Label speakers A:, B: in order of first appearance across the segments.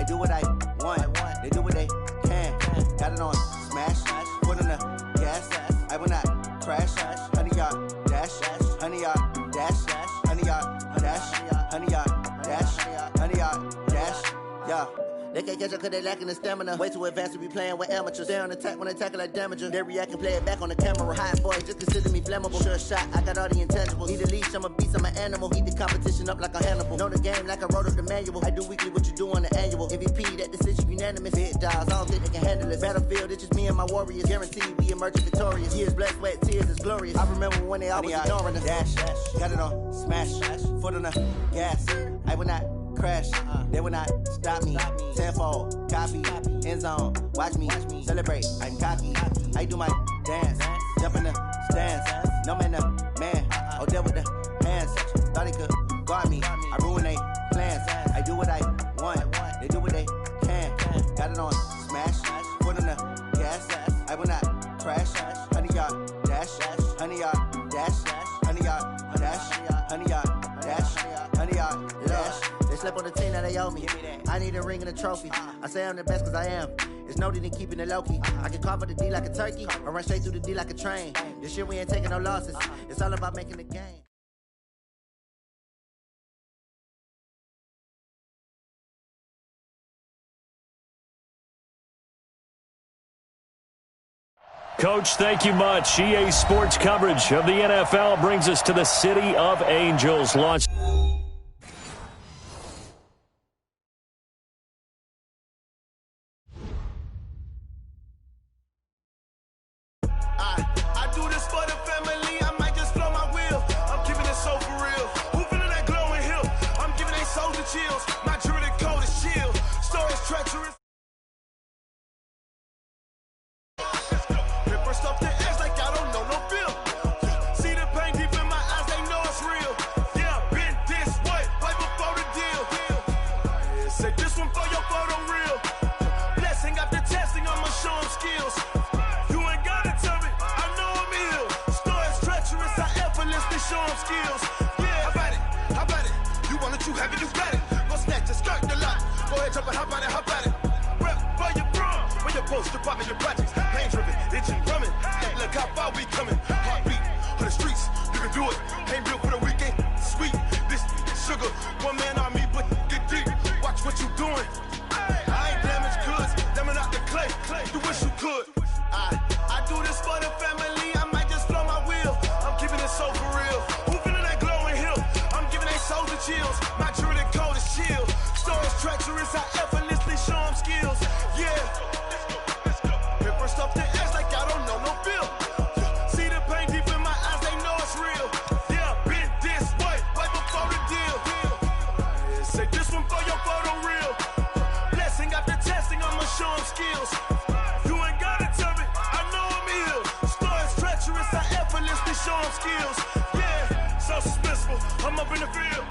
A: do what I want. They do what they can. Got it on smash. Foot on the gas. I will not crash. 100-yard dash. 100-yard dash. 100-yard dash. 100-yard dash. 100-yard dash. Yeah. They can't catch up cause they lacking the stamina. Way too advanced to be playing with amateurs. Stay on attack when they tackle like damager. They react and play it back on the camera. High boy, just consider me flammable. Sure shot, I got all the intangibles. Need a leash, I'm a beast, I'm an animal. Eat the competition up like a Hannibal. Know the game like I wrote up the manual. I do weekly what you do on the annual. MVP, that decision unanimous. Big dials, I don't think they can handle it. Battlefield, it's just me and my warriors. Guaranteed we emerge victorious. Years, blood, sweat, tears, is glorious. I remember when they always ignoring us. Dash, got it on smash. Foot on the gas. I will not crash, they will not stop me. Tenfold, copy, end zone, watch me celebrate. I'm cocky, I do my dance, jump in the stands. No man, the man, oh, there with the hands. Thought he could guard me, I ruin they plans. I do what I want, they do what they can. Got it on smash, foot on the gas. I will not crash. 100-yard dash, 100-yard dash, 100-yard dash, 100-yard dash, 100-yard dash. They slept on the team that they owe me. I need a ring and a trophy. I say I'm the best cause I am. It's no need in keeping it low-key. I can carve up the D like a turkey or run straight through the D like a train. This year we ain't taking no losses. It's all about making the game.
B: Coach, thank you much. EA Sports coverage of the NFL brings us to the City of Angels. Launch.
C: I do this for the family. I might just blow my wheel. I'm keeping it so for real. Who feeling that glowing hill? I'm giving they souls the chills. My jewelry code is chill. Stories treacherous. First off the edge like I don't know no feel. See the pain deep in my eyes, they know it's real. Yeah, been this way, right before the deal. Say this one for your photo real. Blessing after testing, I'ma show them skills. You ain't gotta tell me, I know I'm ill. Stories treacherous, I effortlessly show them skills. Yeah, how about it? You want it, you have it, you got it. Go snatch it, skirt the lot. Go ahead, jump it, how about it? Rep for your bro, for your post, department, your projects. Pain driven, itching, drumming. Look how far we coming. Heartbeat for the streets, you can do it. Ain't built for the weekend. Sweet, this sugar, one man army, but get deep. Watch what you doing. I ain't damaged goods, damn out the clay. You wish you could. I do this for the family. I might just blow my wheel. I'm keeping it so for real. Who feeling that glowing hill? I'm giving they souls the chills. My jewelry code is chill. Stories treacherous, I effortlessly show them skills. Yeah. First off the edge like I don't know no feel. See the pain deep in my eyes, they know it's real. Yeah, been this way, right before the deal. Say this one for your photo real. Blessing after testing, I'ma show them skills. You ain't gotta tell me, I know I'm ill. Stories treacherous, I effortlessly show them skills. Yeah, so suspenseful, I'm up in the field.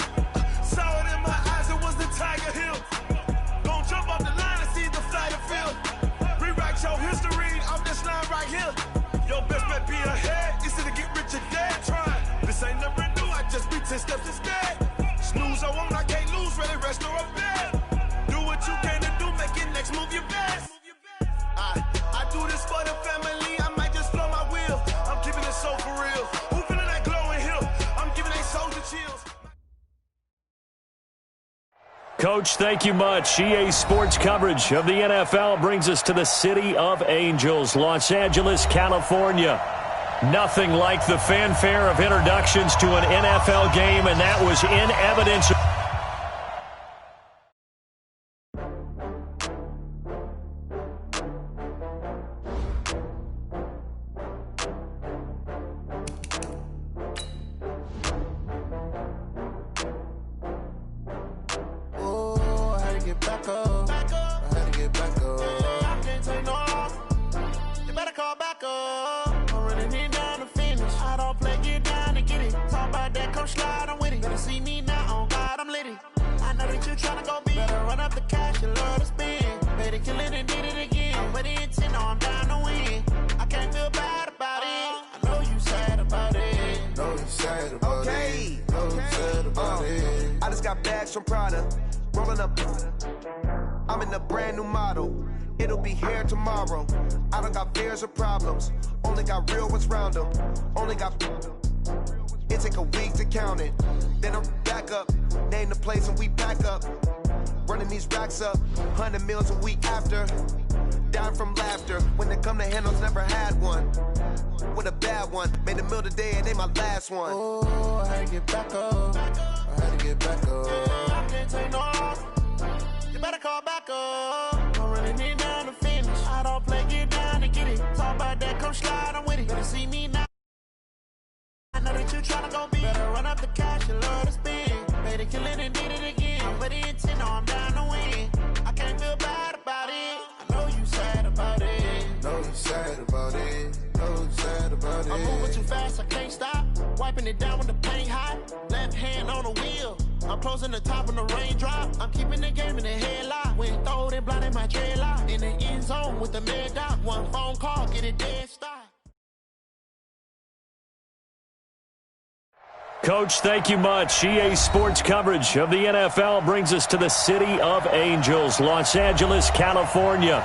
C: Saw it in my eyes, it was the Tiger Hill. Gon' jump off the line and see the flight of field. Rewrite your history, I'm this line right here. Your best bet be ahead, easy to get rich or dead. Try, this ain't never new, I just be 10 steps instead. Snooze, I won't, I can't lose, ready, rest or a bed. Do what you can to do, make it next move your best. I do this for the family, I might just blow my wheel. I'm keeping it so for real. Who feeling that glowing hill? I'm giving they souls the chills.
B: Coach, thank you much. EA Sports coverage of the NFL brings us to the City of Angels, Los Angeles, California. Nothing like the fanfare of introductions to an NFL game, and that was in evidence.
C: I just got bags from Prada, rolling up. I'm in a brand new model. It'll be here tomorrow. I don't got fears or problems. Only got real ones round them. Only got... It take a week to count it. Then I'm back up. Name the place and we pack up. Running these racks up. 100 meals a week after. Down from laughter. When they come to handles, never had one. With a bad one. Made a meal today and ain't my last one. Oh, I had to get back up. I had to get back up. I can't take no off. You better call back up. Don't really need down to finish. I don't play, get down to get it. Talk about that, come slide, I'm with it. Better see me now. I know that you tryna go be. Better run up the cash, you love to spend. Better kill it and did it again. I'm with the intent, no, I'm down to win. I can't feel bad about it. I know you sad about it. Know you sad about it. Know you sad about it. I'm moving too fast, I can't stop. Wiping it down when the paint hot. Left hand on the wheel. I'm closing the top when the raindrop. I'm keeping the game in the headlock. When throwed and blinded my dreadlock. In the end zone with the mad dot. One phone call, get it dead stop.
B: Coach, thank you much. EA Sports coverage of the NFL brings us to the city of Angels, Los Angeles, California.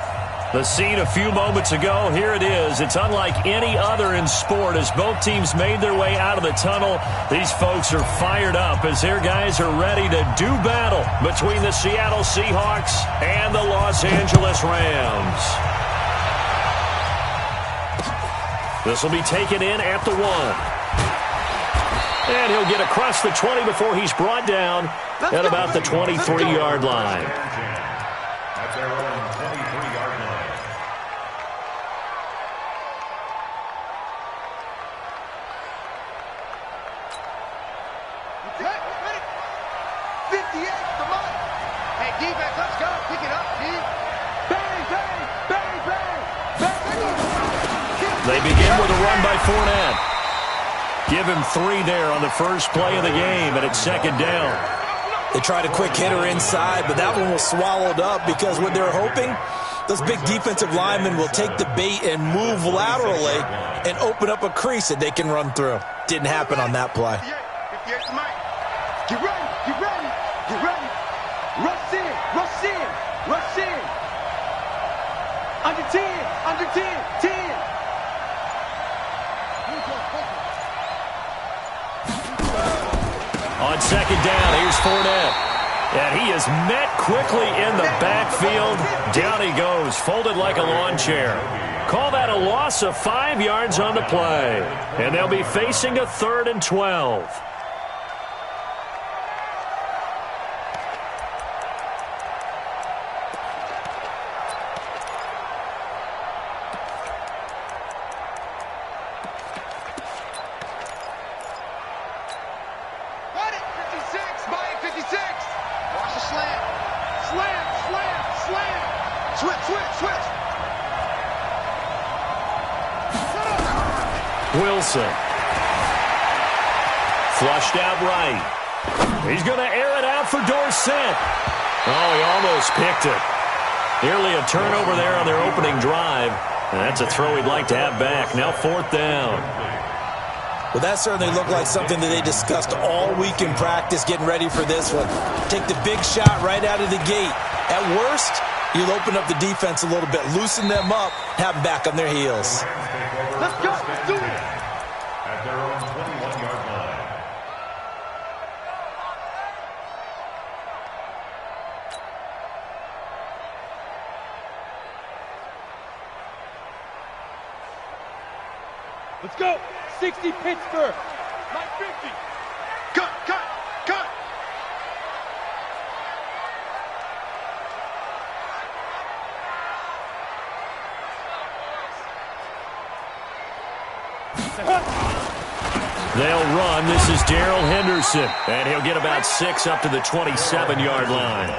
B: The scene a few moments ago, here it is. It's unlike any other in sport as both teams made their way out of the tunnel. These folks are fired up as their guys are ready to do battle between the Seattle Seahawks and the Los Angeles Rams. This will be taken in at the 1. And he'll get across the 20 before he's brought down at about the 23-yard line.
D: That's their own 23-yard line.
E: Okay, ready? 58, come on. Hey, defense, let's go. Pick it up, D. Bang, bang, bang, bang, bang.
B: They begin with a run by Fournette. Give him 3 there on the first play of the game, and it's second down.
F: They tried a quick hitter inside, but that one was swallowed up because what they're hoping, those big defensive linemen will take the bait and move laterally and open up a crease that they can run through. Didn't happen on that play.
E: 58, get ready, get ready, get ready. Rush in, rush in, rush in. Under 10, under 10, 10.
B: On second down, here's Fournette. And he is met quickly in the backfield. Down he goes, folded like a lawn chair. Call that a loss of 5 yards on the play. And they'll be facing a 3rd and 12. Wilson. Flushed out right. He's going to air it out for Dorsett. Oh, he almost picked it. Nearly a turnover there on their opening drive. And that's a throw he'd like to have back. Now 4th down.
F: Well, that certainly looked like something that they discussed all week in practice, getting ready for this one. Take the big shot right out of the gate. At worst, you'll open up the defense a little bit, loosen them up, have them back on their heels.
E: Let's go, let's do it.
D: At their own 21-yard line.
E: Let's go. 60 Pittsburgh. Like 50. Cut, cut, cut.
B: They'll run. This is Darrell Henderson. And he'll get about 6 up to the 27-yard line.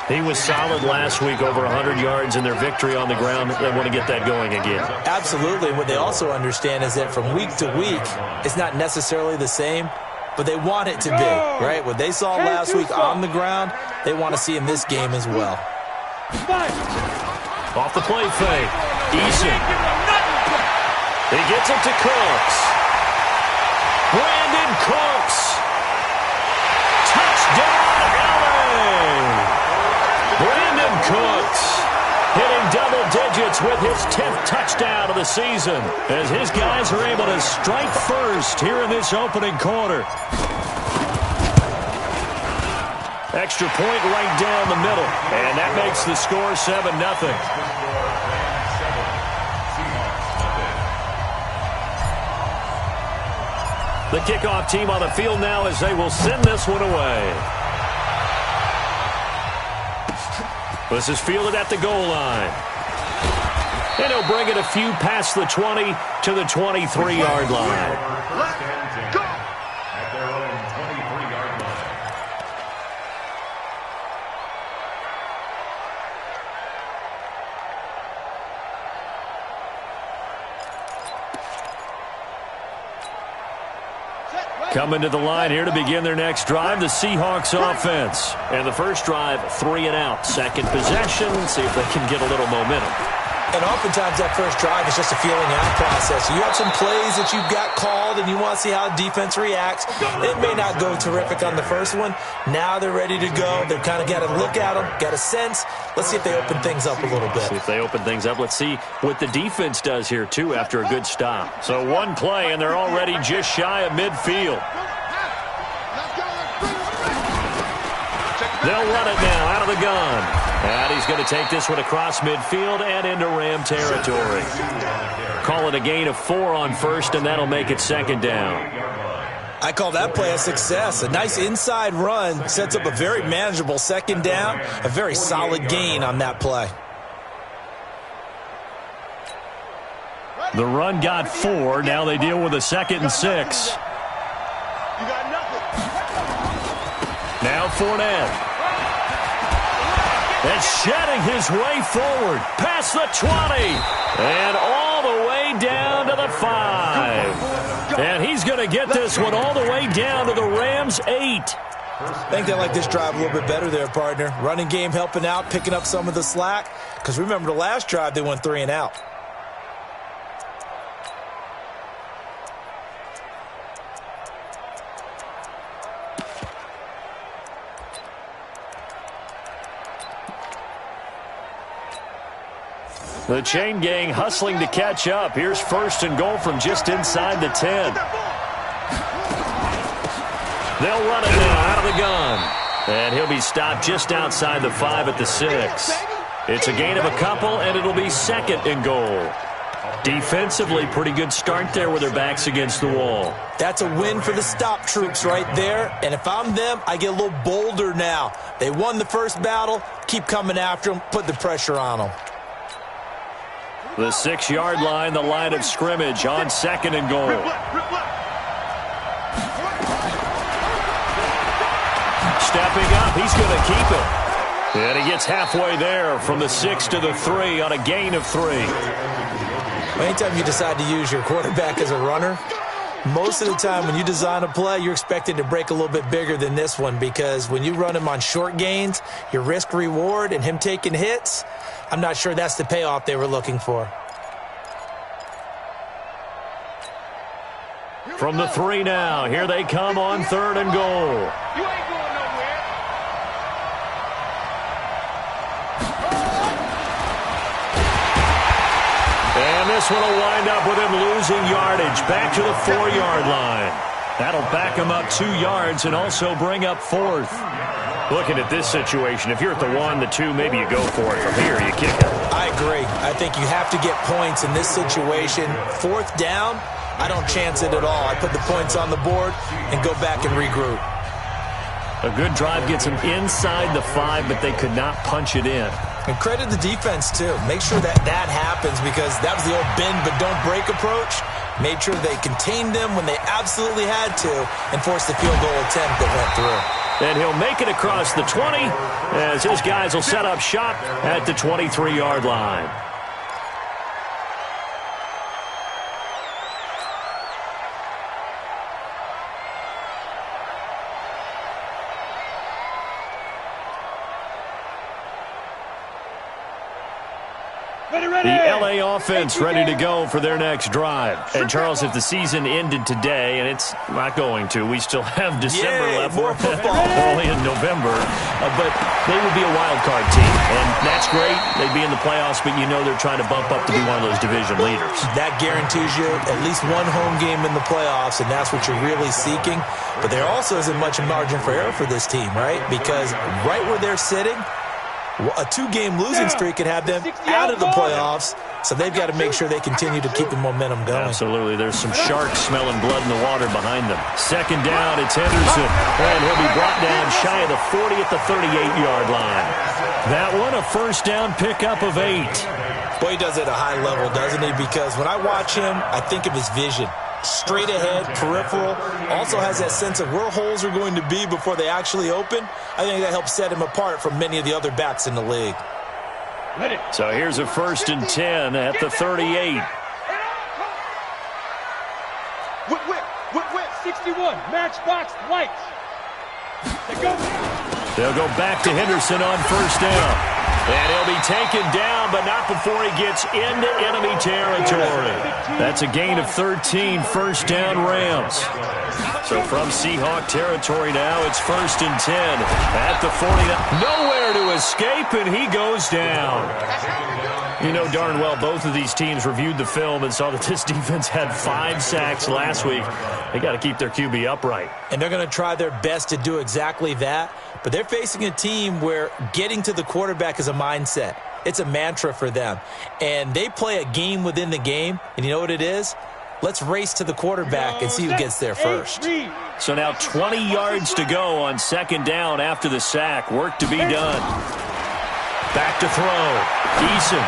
B: He was solid last week, over 100 yards in their victory on the ground. They want to get that going again.
F: Absolutely. What they also understand is that from week to week, it's not necessarily the same, but they want it to be, right? What they saw last week on the ground, they want to see in this game as well.
B: Off the play fake. Eason. He gets it to Cooks. Brandon Cooks. Touchdown, LA. Cooks hitting double digits with his 10th touchdown of the season as his guys are able to strike first here in this opening quarter. Extra point right down the middle, and that makes the score 7-0. The kickoff team on the field now as they will send this one away. This is fielded at the goal line. And he'll bring it a few past the 20 to the 23-yard line.
D: At their own 23-yard line.
B: Coming to the line here to begin their next drive, the Seahawks offense. And the first drive, 3 and out. Second possession, see if they can get a little momentum.
F: And oftentimes that first drive is just a feeling out process. You have some plays that you've got called and you want to see how the defense reacts. It may not go terrific on the first one. Now they're ready to go. They've kind of got to look at them, got a sense. Let's see if they open things up a little bit.
B: See if they open things up. Let's see what the defense does here, too, after a good stop. So one play, and they're already just shy of midfield. They'll run it now out of the gun. And he's going to take this one across midfield and into Ram territory. Call it a gain of 4 on first, and that'll make it second down.
F: I call that play a success. A nice inside run sets up a very manageable second down. A very solid gain on that play.
B: The run got 4. Now they deal with a 2nd and 6. Now Fournette. And shedding his way forward past the 20 and all the way down to the 5. And he's going to get this one all the way down to the Rams' 8.
F: I think they like this drive a little bit better there, partner. Running game helping out, picking up some of the slack. Because remember the last drive, they went 3 and out.
B: The chain gang hustling to catch up. Here's first and goal from just inside the 10. They'll run it now out of the gun. And he'll be stopped just outside the 5 at the 6. It's a gain of a couple, and it'll be 2nd and goal. Defensively, pretty good start there with their backs against the wall.
F: That's a win for the stop troops right there. And if I'm them, I get a little bolder now. They won the first battle. Keep coming after them. Put the pressure on them.
B: The 6-yard line, the line of scrimmage on 2nd and goal. Stepping up, he's going to keep it. And he gets halfway there from the 6 to the 3 on a gain of 3.
F: Anytime you decide to use your quarterback as a runner, most of the time when you design a play, you're expected to break a little bit bigger than this one, because when you run him on short gains, your risk-reward and him taking hits, I'm not sure that's the payoff they were looking for.
B: From the 3 now, here they come on 3rd and goal.
E: You ain't going nowhere.
B: And this one will wind up with him losing yardage back to the 4-yard line. That'll back him up 2 yards and also bring up 4th. Looking at this situation, if you're at the 1, the 2, maybe you go for it. From here, you kick it.
F: I agree. I think you have to get points in this situation. 4th down, I don't chance it at all. I put the points on the board and go back and regroup.
B: A good drive gets them inside the 5, but they could not punch it in.
F: And credit the defense, too. Make sure that that happens, because that was the old bend but don't break approach. Made sure they contained them when they absolutely had to and forced the field goal attempt that went through.
B: And he'll make it across the 20 as his guys will set up shop at the 23-yard line. The LA offense ready to go for their next drive. And, Charles, if the season ended today, and it's not going to, we still have December left.
F: More football.
B: We're only in November. But they would be a wild card team. And that's great. They'd be in the playoffs, but you know they're trying to bump up to be one of those division leaders.
F: That guarantees you at least one home game in the playoffs, and that's what you're really seeking. But there also isn't much margin for error for this team, right? Because right where they're sitting, a 2-game losing streak could have them out of the playoffs, so they've got to make sure they continue to keep the momentum going.
B: Absolutely. There's some sharks smelling blood in the water behind them. Second down, it's Henderson, and he'll be brought down shy of the 40 at the 38-yard line. That one, a first down pickup of 8.
F: Boy, he does it at a high level, doesn't he? Because when I watch him, I think of his vision. Straight ahead, peripheral, also has that sense of where holes are going to be before they actually open. I think that helps set him apart from many of the other backs in the league.
B: So here's a first and 10 at the 38.
E: Whip, 61, matchbox, lights.
B: They'll go back to Henderson on first down. And he'll be taken down, but not before he gets into enemy territory. That's a gain of 13, first down Rams. So from Seahawk territory now, it's first and 10 at the 49. Nowhere to escape, and he goes down. You know darn well both of these teams reviewed the film and saw that this defense had 5 sacks last week. They got to keep their QB upright.
F: And they're going to try their best to do exactly that. But they're facing a team where getting to the quarterback is a mindset. It's a mantra for them. And they play a game within the game. And you know what it is? Let's race to the quarterback and see who gets there first.
B: So now 20 yards to go on second down after the sack. Work to be done. Back to throw. Eason.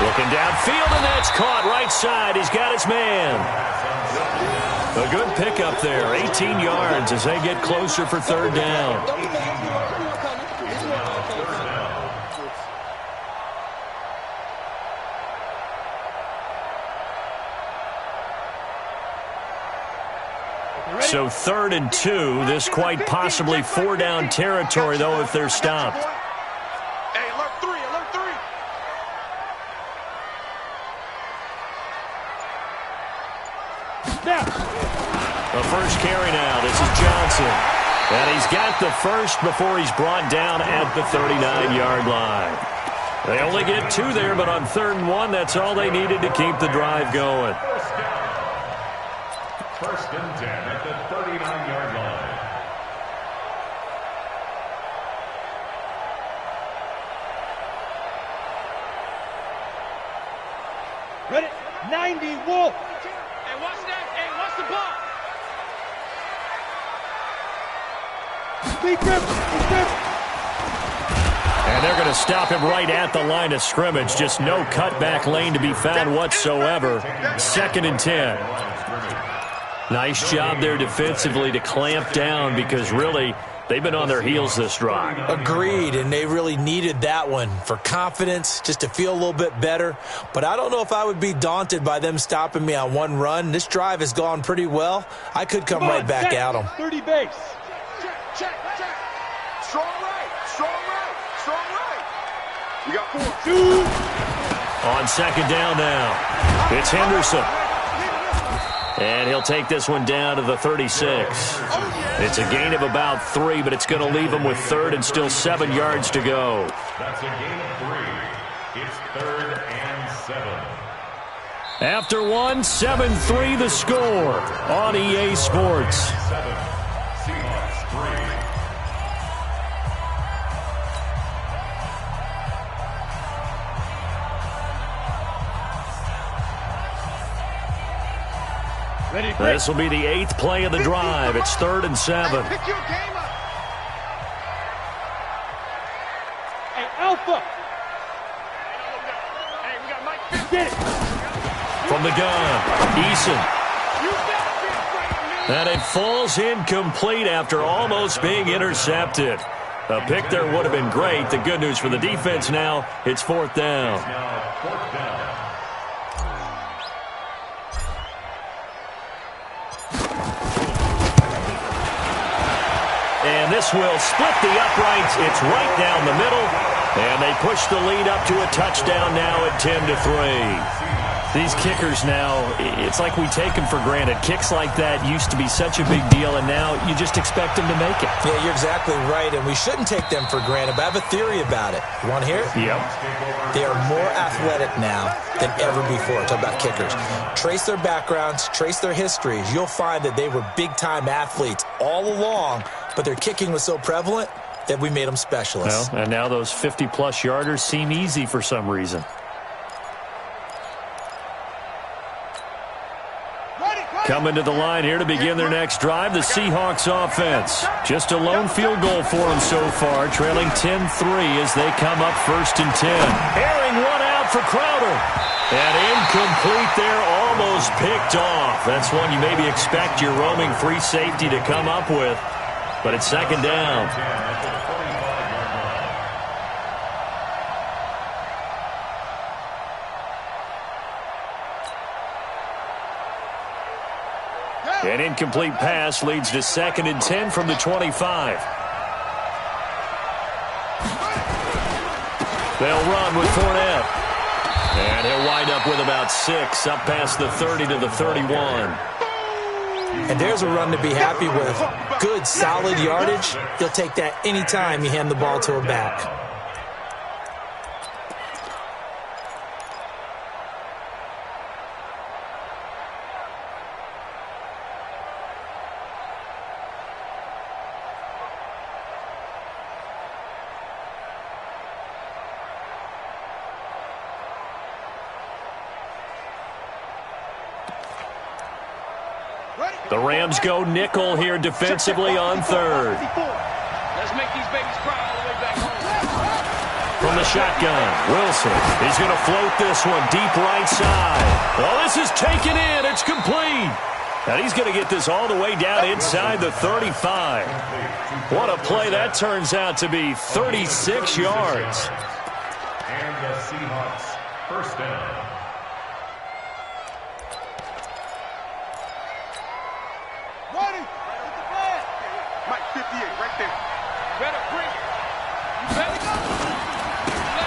B: Looking downfield, and that's caught right side. He's got his man. A good pickup there, 18 yards as they get closer for third down. So 3rd and 2. This quite possibly 4-down territory, though, if they're stopped.
C: Hey, alert 3.
B: The first carry now. This is Johnson. And he's got the first before he's brought down at the 39-yard line. They only get 2 there, but on 3rd and 1, that's all they needed to keep the drive going.
D: First and 10 at the 39-yard line.
E: Ready? 90, Wolf. Hey, watch that. Hey, watch the ball.
B: And they're going to stop him right at the line of scrimmage. Just no cutback lane to be found whatsoever. 2nd and 10. Nice job there defensively to clamp down because really they've been on their heels this drive.
F: Agreed, and they really needed that one for confidence, just to feel a little bit better. But I don't know if I would be daunted by them stopping me on one run. This drive has gone pretty well. I could come right back at them.
E: 30 base.
C: Check. Strong right. We got 4.
B: On second down now, it's Henderson. And he'll take this one down to the 36. It's a gain of about 3, but it's going to leave him with 3rd and still 7 yards to go.
D: That's a gain of 3. It's 3rd and 7.
B: After 1, 7-3 the score on EA Sports.
D: 7. Seahawks 3.
B: This will be the 8th play of the drive. It's 3rd and 7.
C: Pick your game up.
E: Hey, Alpha.
C: Hey, we got Mike.
E: Get it.
B: From the gun, Eason. And it falls incomplete after almost being intercepted. A pick there would have been great. The good news for the defense now, it's 4th down.
D: Now 4th down.
B: And this will split the uprights. It's right down the middle. And they push the lead up to a touchdown now at 10-3. These kickers now, it's like we take them for granted. Kicks like that used to be such a big deal, and now you just expect them to make it.
F: Yeah, you're exactly right, and we shouldn't take them for granted, but I have a theory about it. You want to hear it?
B: Yep.
F: They are more athletic now than ever before. Talk about kickers. Trace their backgrounds, trace their histories. You'll find that they were big-time athletes all along, but their kicking was so prevalent that we made them specialists.
B: Well, and now those 50-plus yarders seem easy for some reason. Coming to the line here to begin their next drive, the Seahawks offense. Just a lone field goal for them so far, trailing 10-3 as they come up 1st and 10. Airing one out for Crowder. And incomplete there, almost picked off. That's one you maybe expect your roaming free safety to come up with. But it's 2nd down. An incomplete pass leads to 2nd and 10 from the 25. They'll run with Fournette. And he'll wind up with about 6, up past the 30 to the 31.
F: And there's a run to be happy with. Good, solid yardage. You'll take that anytime you hand the ball to a back.
B: The Rams go nickel here defensively on 3rd.
E: Let's make these babies cry all the way back home.
B: From the shotgun, Wilson. He's going to float this one deep right side. Oh, this is taken in. It's complete. And he's going to get this all the way down inside the 35. What a play that turns out to be, 36 yards.
D: And the Seahawks, 1st down.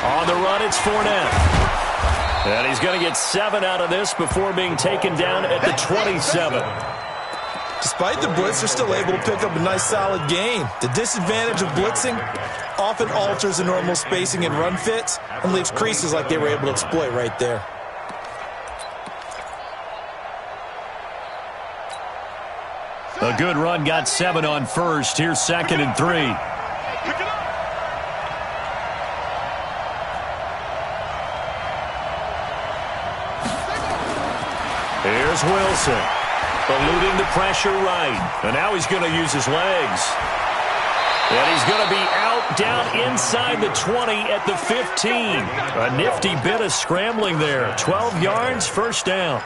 B: On the run, it's Fournette. And he's going to get 7 out of this before being taken down at the 27.
F: Despite the blitz, they're still able to pick up a nice, solid gain. The disadvantage of blitzing often alters the normal spacing and run fits and leaves creases like they were able to exploit right there.
B: A good run got 7 on 1st. Here's 2nd and 3. Here's Wilson, eluding the pressure right. And now he's going to use his legs. And he's going to be out down inside the 20 at the 15. A nifty bit of scrambling there. 12 yards, 1st down.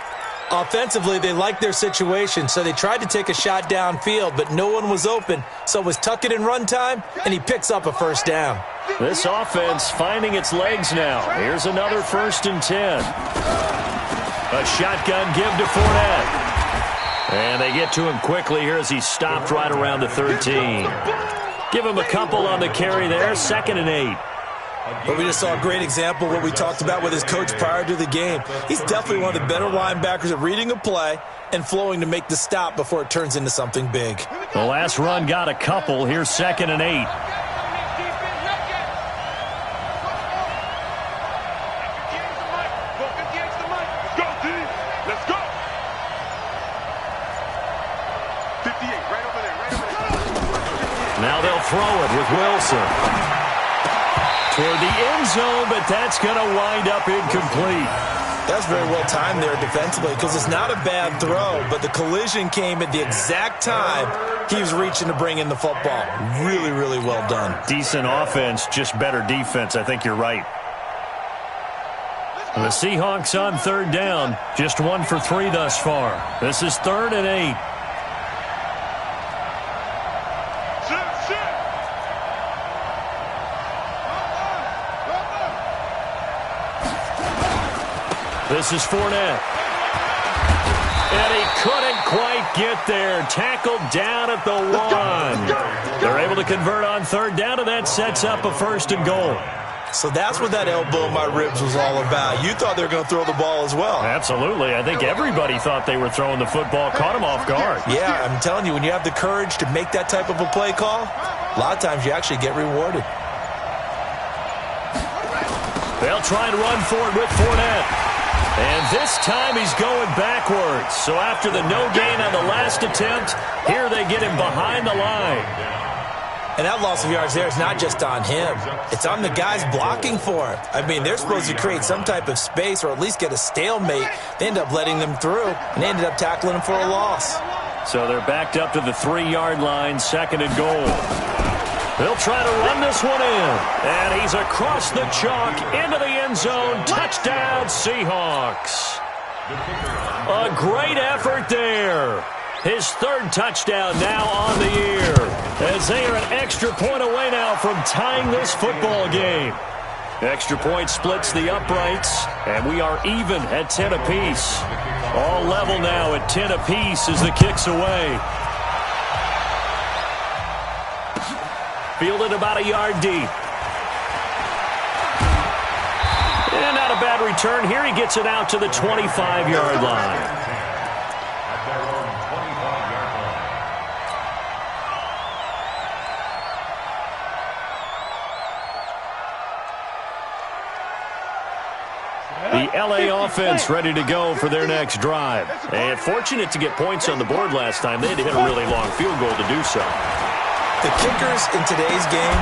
F: Offensively, they liked their situation, so they tried to take a shot downfield, but no one was open. So it was tuck it in run time, and he picks up a 1st down.
B: This offense finding its legs now. Here's another 1st and 10. A shotgun give to Fournette. And they get to him quickly here as he's stopped right around the 13. Give him a couple on the carry there, 2nd and 8.
F: But we just saw a great example of what we talked about with his coach prior to the game. He's definitely one of the better linebackers at reading a play and flowing to make the stop before it turns into something big.
B: The last run got a couple. Here's 2nd and 8. Now they'll throw it with Wilson. Toward the end zone, but that's going to wind up incomplete.
F: That's very well timed there defensively because it's not a bad throw, but the collision came at the exact time he was reaching to bring in the football. Really, really well done.
B: Decent offense, just better defense. I think you're right. The Seahawks on 3rd down, just 1 for 3 thus far. This is 3rd and 8. This is Fournette. And he couldn't quite get there. Tackled down at the 1. They're able to convert on 3rd down, and that sets up a 1st and goal.
F: So that's what that elbow in my ribs was all about. You thought they were going to throw the ball as well.
B: Absolutely. I think everybody thought they were throwing the football, caught him off guard.
F: Yeah, I'm telling you, when you have the courage to make that type of a play call, a lot of times you actually get rewarded.
B: They'll try and run for it with Fournette. And this time he's going backwards. So after the no gain on the last attempt, here they get him behind the line.
F: And that loss of yards there is not just on him. It's on the guys blocking for him. I mean, they're supposed to create some type of space or at least get a stalemate. They end up letting them through, and they ended up tackling him for a loss.
B: So they're backed up to the 3-yard line, 2nd and goal. They'll try to run this one in. And he's across the chalk into the end zone. Touchdown, Seahawks. A great effort there. His 3rd touchdown now on the year, as they are an extra point away now from tying this football game. Extra point splits the uprights, and we are even at 10 apiece. All level now at 10 apiece as the kick's away. Fielded about a yard deep. And not a bad return. Here he gets it out to the 25-yard line. The LA offense ready to go for their next drive. And fortunate to get points on the board last time. They had to hit a really long field goal to do so.
F: The kickers in today's game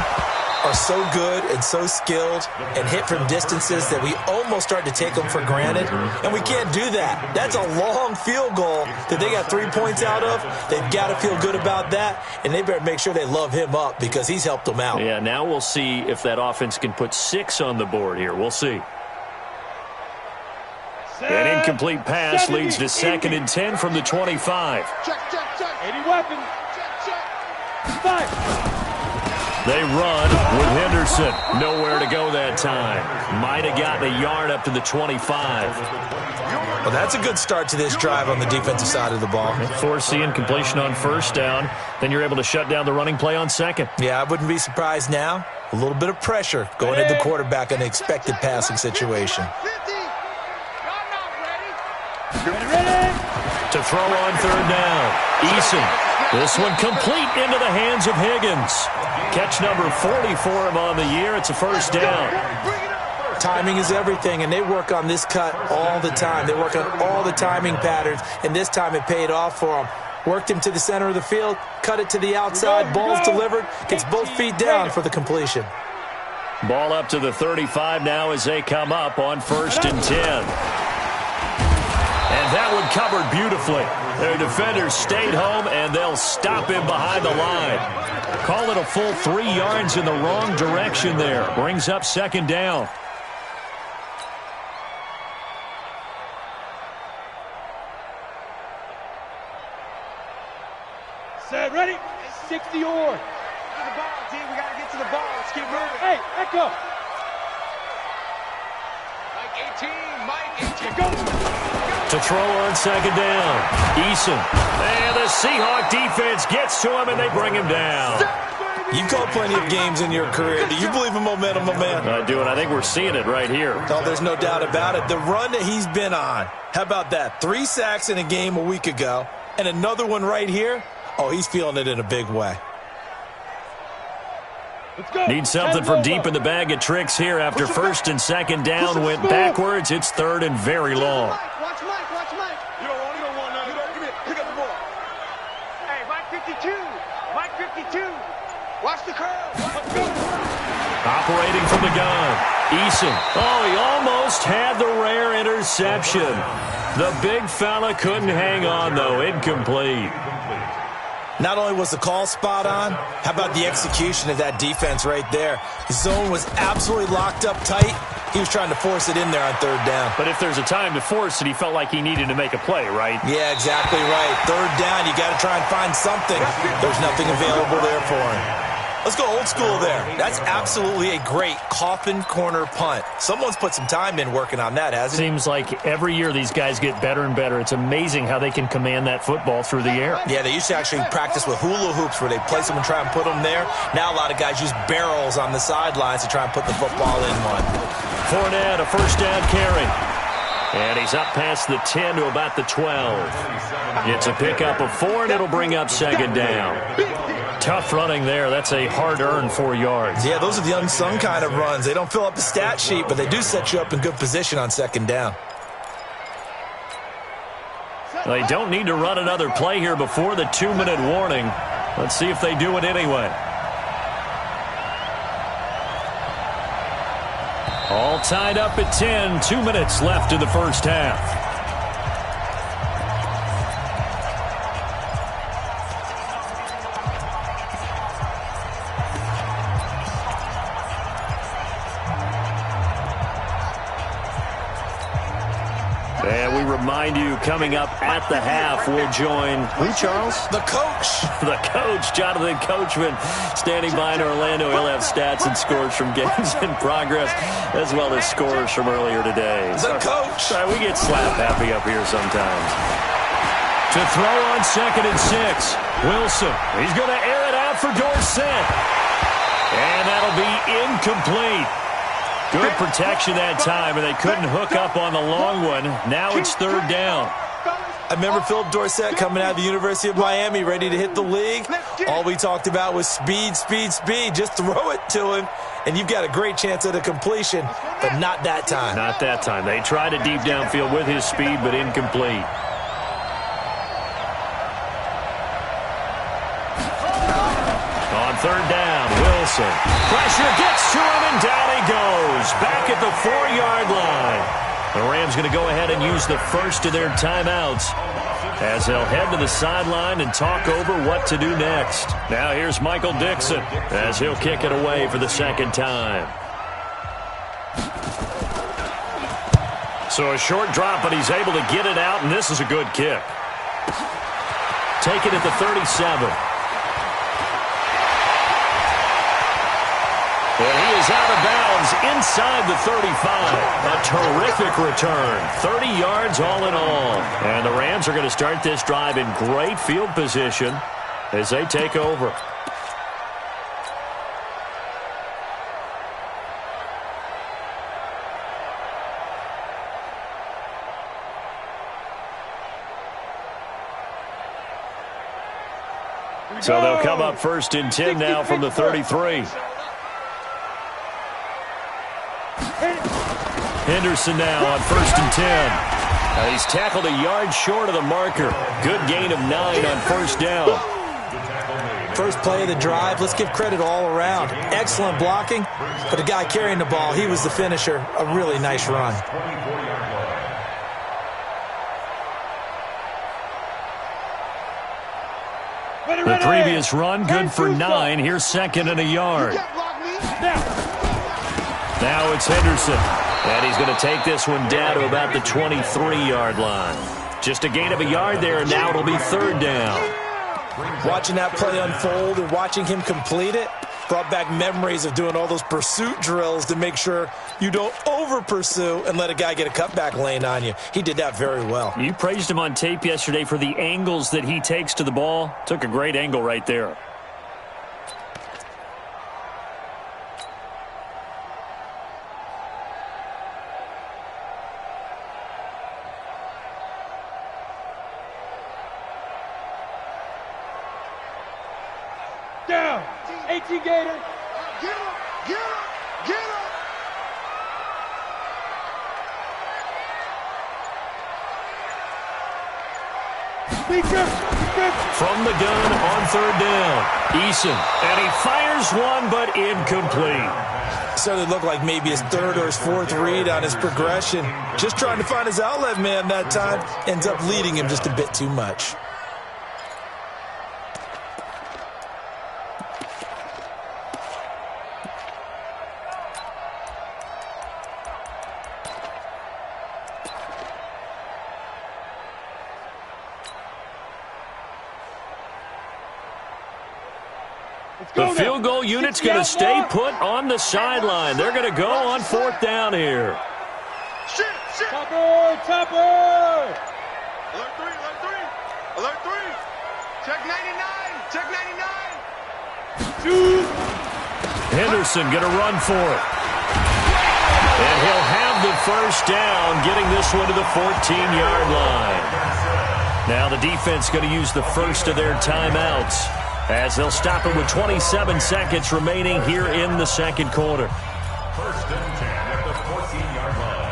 F: are so good and so skilled and hit from distances that we almost start to take them for granted. And we can't do that. That's a long field goal that they got 3 points out of. They've got to feel good about that, and they better make sure they love him up because he's helped them out.
B: Yeah, now we'll see if that offense can put 6 on the board here. We'll see. An incomplete pass leads to 2nd and 10 from the 25.
E: Check. 80 weapons. Check.
B: They run with Henderson. Nowhere to go that time. Might have gotten a yard up to the 25.
F: Well, that's a good start to this drive on the defensive side of the ball.
B: Forcing incompletion on 1st down. Then you're able to shut down the running play on 2nd.
F: Yeah, I wouldn't be surprised now. A little bit of pressure going at the quarterback in an expected passing situation.
B: To throw on 3rd down. Eason. This one complete into the hands of Higgins. Catch number 40 for him on the year. It's a 1st down.
F: Timing is everything, and they work on this cut all the time. They work on all the timing patterns, and this time it paid off for them. Worked him to the center of the field, cut it to the outside, ball's delivered, gets both feet down for the completion.
B: Ball up to the 35 now as they come up on 1st and 10. And that one covered beautifully. Their defenders stayed home, and they'll stop him behind the line. Call it a full 3 yards in the wrong direction there. Brings up 2nd down.
E: Set, ready? 60 or. To the ball, team. We got to get to the ball. Let's keep moving. Hey, echo. Mike 18. Go.
B: To throw on 2nd down. Eason. And the Seahawk defense gets to him, and they bring him down.
F: You've called plenty of games in your career. Do you believe in momentum, my man?
B: I do, and I think we're seeing it right here.
F: Oh, there's no doubt about it. The run that he's been on. How about that? 3 sacks in a game a week ago, and another one right here. Oh, he's feeling it in a big way.
B: Need something from deep in the bag of tricks here after 1st and 2nd down went backwards. It's 3rd and very long.
E: Watch Mike. You don't want none. Give it. Pick up the ball. Hey, Mike 52. Watch the curve. Let's go.
B: Operating from the gun. Eason. Oh, he almost had the rare interception. The big fella couldn't hang on, though. Incomplete.
F: Not only was the call spot on, how about the execution of that defense right there? The zone was absolutely locked up tight. He was trying to force it in there on 3rd down.
B: But if there's a time to force it, he felt like he needed to make a play, right?
F: Yeah, exactly right. 3rd down, you got to try and find something. There's nothing available there for him. Let's go old school there. That's absolutely a great coffin corner punt. Someone's put some time in working on that, hasn't it?
B: Seems like every year these guys get better and better. It's amazing how they can command that football through the air.
F: Yeah, they used to actually practice with hula hoops where they place them and try and put them there. Now a lot of guys use barrels on the sidelines to try and put the football in one.
B: Fournette, a first down carry. And he's up past the 10 to about the 12. It's a pickup of 4, and it'll bring up second down. Tough running there. That's a hard-earned 4 yards.
F: Yeah, those are the unsung kind of runs. They don't fill up the stat sheet, but they do set you up in good position on second down.
B: They don't need to run another play here before the 2-minute warning. Let's see if they do it anyway. All tied up at 10. 2 minutes left in the first half. And we remind you, coming up at the half, we'll join who, Charles?
F: The coach.
B: The coach, Jonathan Coachman, standing by in Orlando. He'll have stats and scores from games in progress, as well as scores from earlier today.
F: The coach.
B: Sorry, we get slap happy up here sometimes. To throw on 2nd and 6. Wilson, he's going to air it out for Dorsett. And that'll be incomplete. Good protection that time, and they couldn't hook up on the long one. Now it's 3rd down.
F: I remember Philip Dorsett coming out of the University of Miami, ready to hit the league. All we talked about was speed, speed, speed. Just throw it to him, and you've got a great chance at a completion, but not that time.
B: Not that time. They tried it deep downfield with his speed, but incomplete. On 3rd down, Wilson. Pressure gets to him, and down he goes. Back at the 4-yard line. The Rams going to go ahead and use the first of their timeouts as they'll head to the sideline and talk over what to do next. Now here's Michael Dixon as he'll kick it away for the 2nd time. So a short drop, but he's able to get it out, and this is a good kick. Take it at the 37. And he is out of bounds inside the 35. A terrific return. 30 yards all in all. And the Rams are going to start this drive in great field position as they take over. So they'll come up 1st and 10 now from the 33. Henderson now on 1st and 10. He's tackled a yard short of the marker. Good gain of 9 on 1st down.
F: First play of the drive, let's give credit all around. Excellent blocking, but the guy carrying the ball, he was the finisher. A really nice run.
B: The previous run, good for 9. Here's 2nd and a yard. Now it's Henderson. And he's going to take this one down to about the 23-yard line. Just a gain of a yard there, and now it'll be 3rd down.
F: Watching that play unfold and watching him complete it brought back memories of doing all those pursuit drills to make sure you don't over-pursue and let a guy get a cutback lane on you. He did that very well.
B: You praised him on tape yesterday for the angles that he takes to the ball. Took a great angle right there.
E: Down. 18 Gator. Get up, get up, get up.
B: From the gun on 3rd down. Eason. And he fires one, but incomplete.
F: Started to look like maybe his 3rd or his 4th read on his progression. Just trying to find his outlet man that time. Ends up leading him just a bit too much.
B: The field goal unit's going to stay put on the sideline. They're going to go on 4th down here.
E: Topper!
C: Alert 3, alert 3. Alert 3. Check 99. Check 99.
B: Henderson going to run for it. And he'll have the first down, getting this one to the 14-yard line. Now the defense going to use the first of their timeouts as they'll stop it with 27 seconds remaining here in the second quarter.
D: 1st and 10 at the 14-yard line.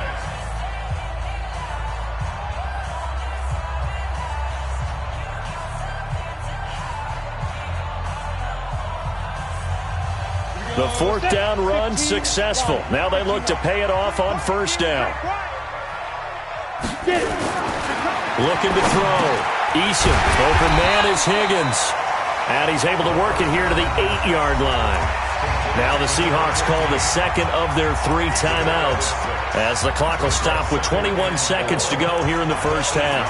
B: The 4th down run successful. Now they look to pay it off on 1st down. Looking to throw. Eason. Open man is Higgins. And he's able to work it here to the 8-yard line. Now the Seahawks call the second of their 3 timeouts as the clock will stop with 21 seconds to go here in the first half.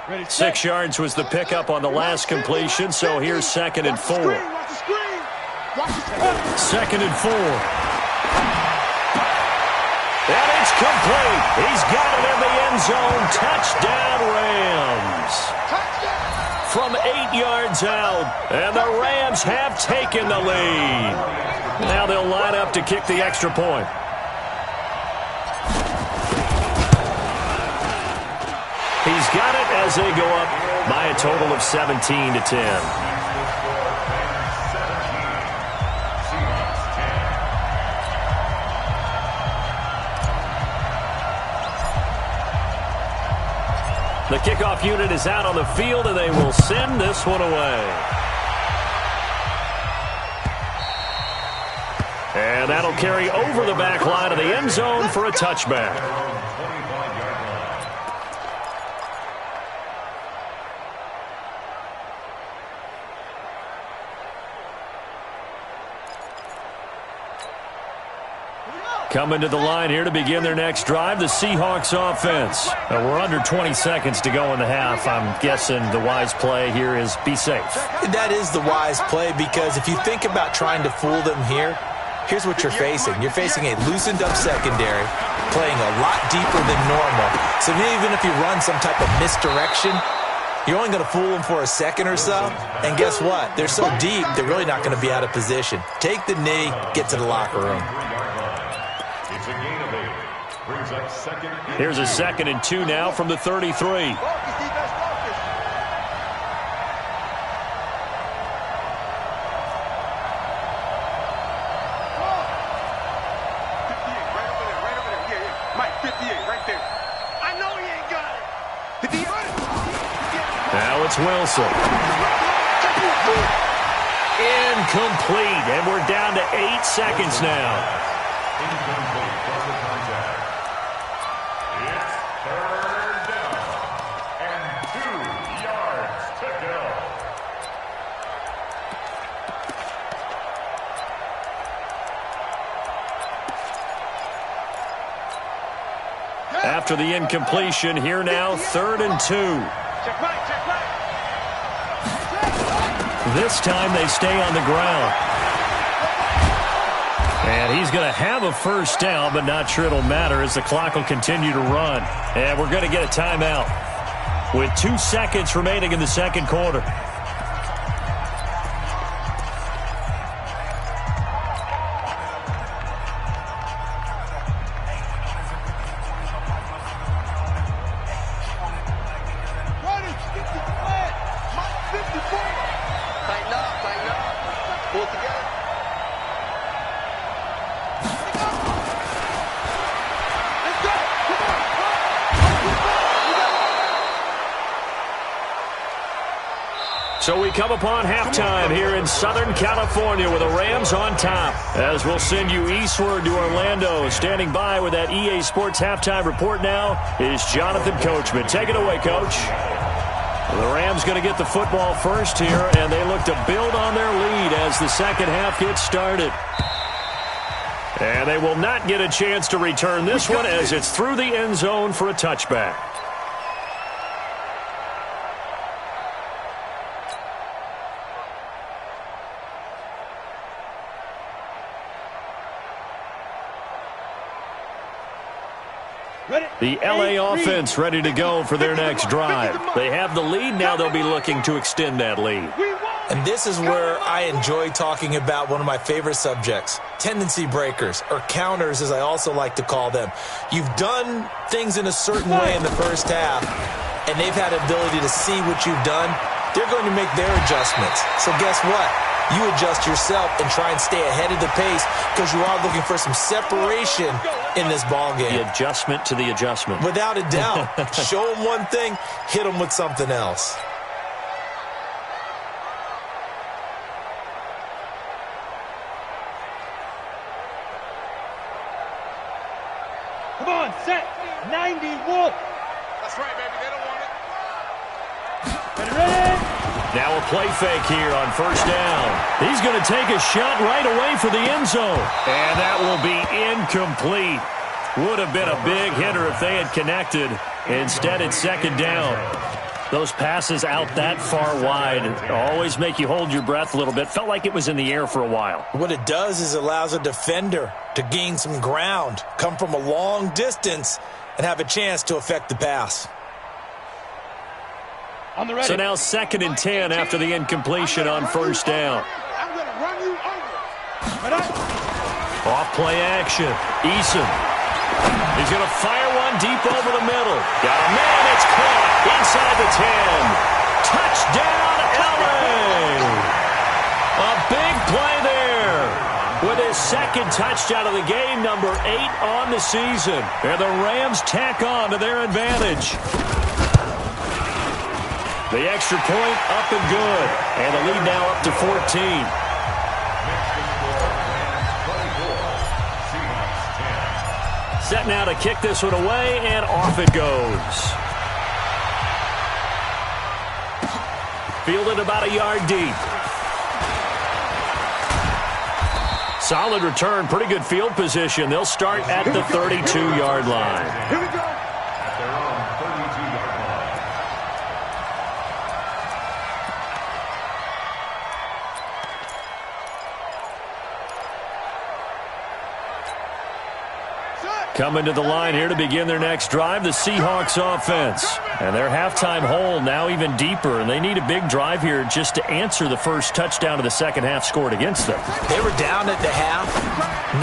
E: Ready,
B: 6 yards was the pickup on the last completion, so here's 2nd and 4. 2nd and 4. And it's complete. He's got it in the end zone. Touchdown, Rams. From 8 yards out, and the Rams have taken the lead. Now they'll line up to kick the extra point. He's got it as they go up by a total of 17-10. The kickoff unit is out on the field, and they will send this one away. And that'll carry over the back line of the end zone for a touchback. Coming to the line here to begin their next drive, the Seahawks offense. We're under 20 seconds to go in the half. I'm guessing the wise play here is be safe.
F: That is the wise play, because if you think about trying to fool them here, here's what you're facing. You're facing a loosened up secondary, playing a lot deeper than normal. So even if you run some type of misdirection, you're only going to fool them for a second or so. And guess what? They're so deep, they're really not going to be out of position. Take the knee, get to the locker room.
B: Here's a 2nd and 2 now from the 33. Now it's Wilson. Incomplete, and we're down to 8 seconds now.
D: Incomplete. It's 3rd down and 2 yards to go.
B: After the incompletion, here now, 3rd and 2. This time they stay on the ground. And he's going to have a first down, but not sure it'll matter as the clock will continue to run. And we're going to get a timeout with 2 seconds remaining in the second quarter. So we come upon halftime here in Southern California with the Rams on top. As we'll send you eastward to Orlando. Standing by with that EA Sports halftime report now is Jonathan Coachman. Take it away, Coach. The Rams going to get the football first here, and they look to build on their lead as the second half gets started. And they will not get a chance to return this one as it's through the end zone for a touchback. The LA offense ready to go for their next drive. They have the lead now. They'll be looking to extend that lead.
F: And this is where I enjoy talking about one of my favorite subjects, tendency breakers, or counters as I also like to call them. You've done things in a certain way in the first half, and they've had the ability to see what you've done. They're going to make their adjustments. So guess what? You adjust yourself and try and stay ahead of the pace because you are looking for some separation in this ball game.
B: The adjustment to the adjustment.
F: Without a doubt. Show them one thing, hit them with something else.
E: Come on, set 91.
C: That's right, baby. They don't want it.
E: Ready?
B: Now a play fake here on first down. He's going to take a shot right away for the end zone. And that will be incomplete. Would have been a big hitter if they had connected. Instead, it's second down. Those passes out that far wide always make you hold your breath a little bit. Felt like it was in the air for a while.
F: What it does is it allows a defender to gain some ground, come from a long distance, and have a chance to affect the pass.
B: So now 2nd and 10 after the incompletion on first down.
E: I'm going to run you over.
B: Off play action. Eason. He's going to fire one deep over the middle. Got a man. It's caught inside the 10. Touchdown, LA. A big play there. With his second touchdown of the game, number 8 on the season. And the Rams tack on to their advantage. The extra point up and good. And the lead now up to 14. Set now to kick this one away, and off it goes. Fielded about a yard deep. Solid return, pretty good field position. They'll start at the 32-yard line.
E: Here we go.
D: At their own 32-yard line.
B: Coming to the line here to begin their next drive, the Seahawks offense. And their halftime hole now even deeper, and they need a big drive here just to answer the first touchdown of the second half scored against them.
F: They were down at the half.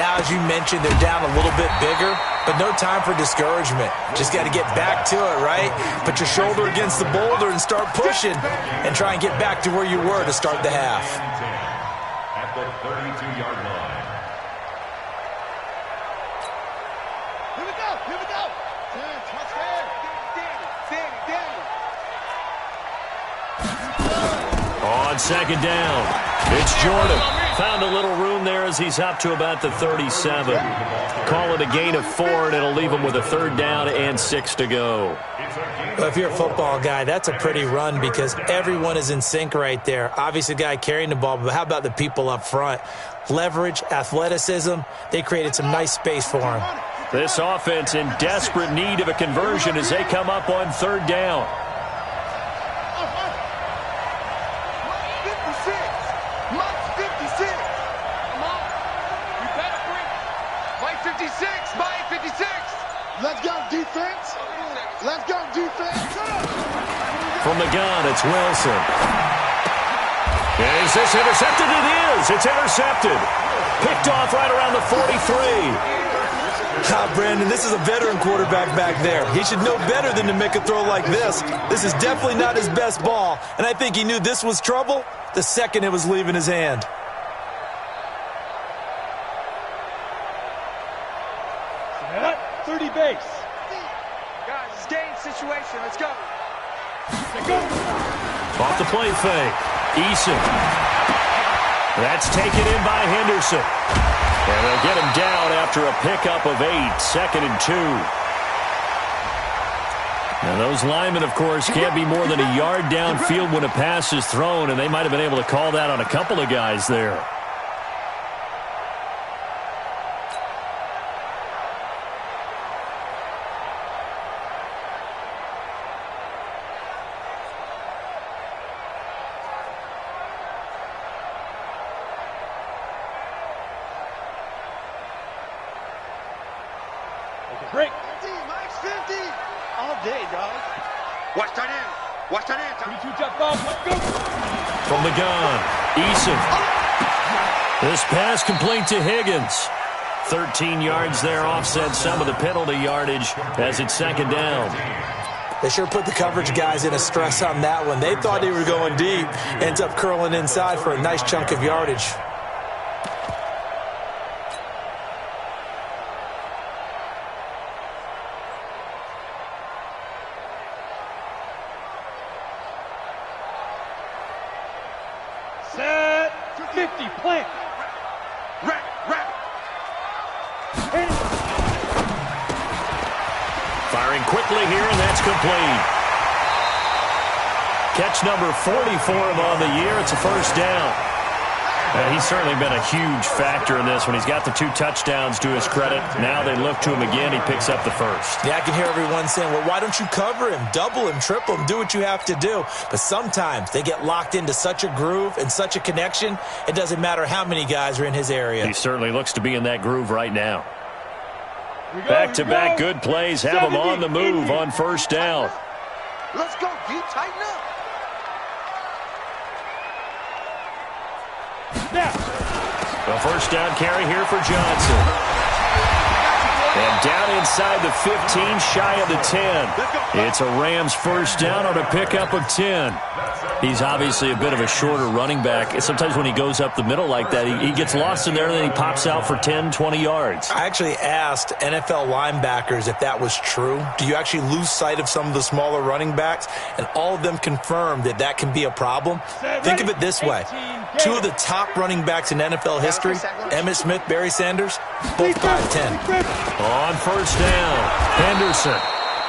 F: Now, as you mentioned, they're down a little bit bigger, but no time for discouragement. Just got to get back to it, right? Put your shoulder against the boulder and start pushing and try and get back to where you were to start the half.
D: At the 32-yard line.
E: Here we go. Here we go. Touchdown.
B: On second down, it's Jordan. Found a little room there as he's up to about the 37. Call it a gain of 4, and it'll leave him with a third down and 6 to go.
F: Well, if you're a football guy, that's a pretty run because everyone is in sync right there. Obviously, the guy carrying the ball, but how about the people up front? Leverage, athleticism, they created some nice space for him.
B: This offense in desperate need of a conversion as they come up on third down.
E: 56. Mike's 56. Come on. You better bring it. Mike 56. Mike 56. Let's go, defense. Let's go, defense.
B: From the gun, it's Wilson. Is this intercepted? It is. It's intercepted. Picked off right around the 43.
F: Brandon, this is a veteran quarterback back there. He should know better than to make a throw like this. This is definitely not his best ball, and I think he knew this was trouble the second it was leaving his hand.
E: Set. 30 base. Guys, it's game situation. Let's go. Let's go.
B: Off the play fake. Eason. That's taken in by Henderson. And they'll get him down after a pickup of 8, 2nd and 2. Now those linemen, of course, can't be more than a yard downfield when a pass is thrown, and they might have been able to call that on a couple of guys there.
E: Break. 50, Max 50. All day, dog. Watch that in. Watch that in. 22 jump ball. Let's go.
B: From the gun, Eason. This pass complete to Higgins. 13 yards there, offset some of the penalty yardage as it's 2nd down.
F: They sure put the coverage guys in a stress on that one. They thought they were going deep. Ends up curling inside for a nice chunk of yardage.
E: Set. 50. Plant. Rap.
B: Firing quickly here, and that's complete. Catch number 40 for him on the year. It's a 1st down. And he's certainly been a huge factor in this one. He's got the 2 touchdowns to his credit. Now they look to him again. He picks up the 1st.
F: Yeah, I can hear everyone saying, well, why don't you cover him, double him, triple him, do what you have to do. But sometimes they get locked into such a groove and such a connection, it doesn't matter how many guys are in his area.
B: He certainly looks to be in that groove right now. Back-to-back good plays have him on the move on 1st down.
E: Let's go, D. Tighten up. Now.
B: A 1st down carry here for Johnson. And down inside the 15, shy of the 10. It's a Rams 1st down on a pickup of 10. He's obviously a bit of a shorter running back. Sometimes when he goes up the middle like that, he gets lost in there, and then he pops out for 10, 20 yards.
F: I actually asked NFL linebackers if that was true. Do you actually lose sight of some of the smaller running backs? And all of them confirmed that that can be a problem. Think of it this way. 2 of the top running backs in NFL history, Emmitt Smith, Barry Sanders, both 5'10".
B: On 1st down, Henderson.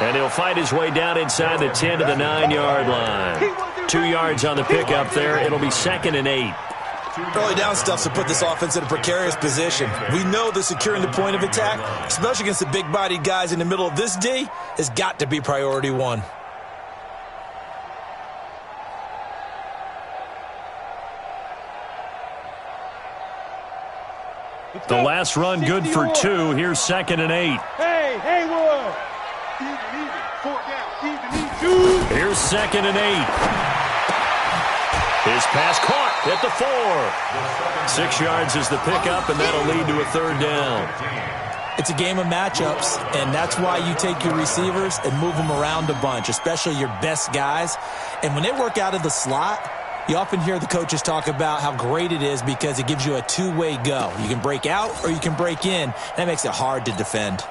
B: And he'll fight his way down inside the 10 to the 9-yard line. 2 yards on the pickup there. It'll be 2nd and 8.
F: Early down stuff to put this offense in a precarious position. We know that securing the point of attack, especially against the big-bodied guys in the middle of this D, has got to be priority 1.
B: The last run good for 2. Here's 2nd and 8.
E: Hey, Haywood. Even. 4 down. Even.
B: Here's 2nd and 8. His pass caught at the 4. 6 yards is the pickup, and that'll lead to a 3rd down.
F: It's a game of matchups, and that's why you take your receivers and move them around a bunch, especially your best guys. And when they work out of the slot, you often hear the coaches talk about how great it is because it gives you a 2-way go. You can break out or you can break in. That makes it hard to defend.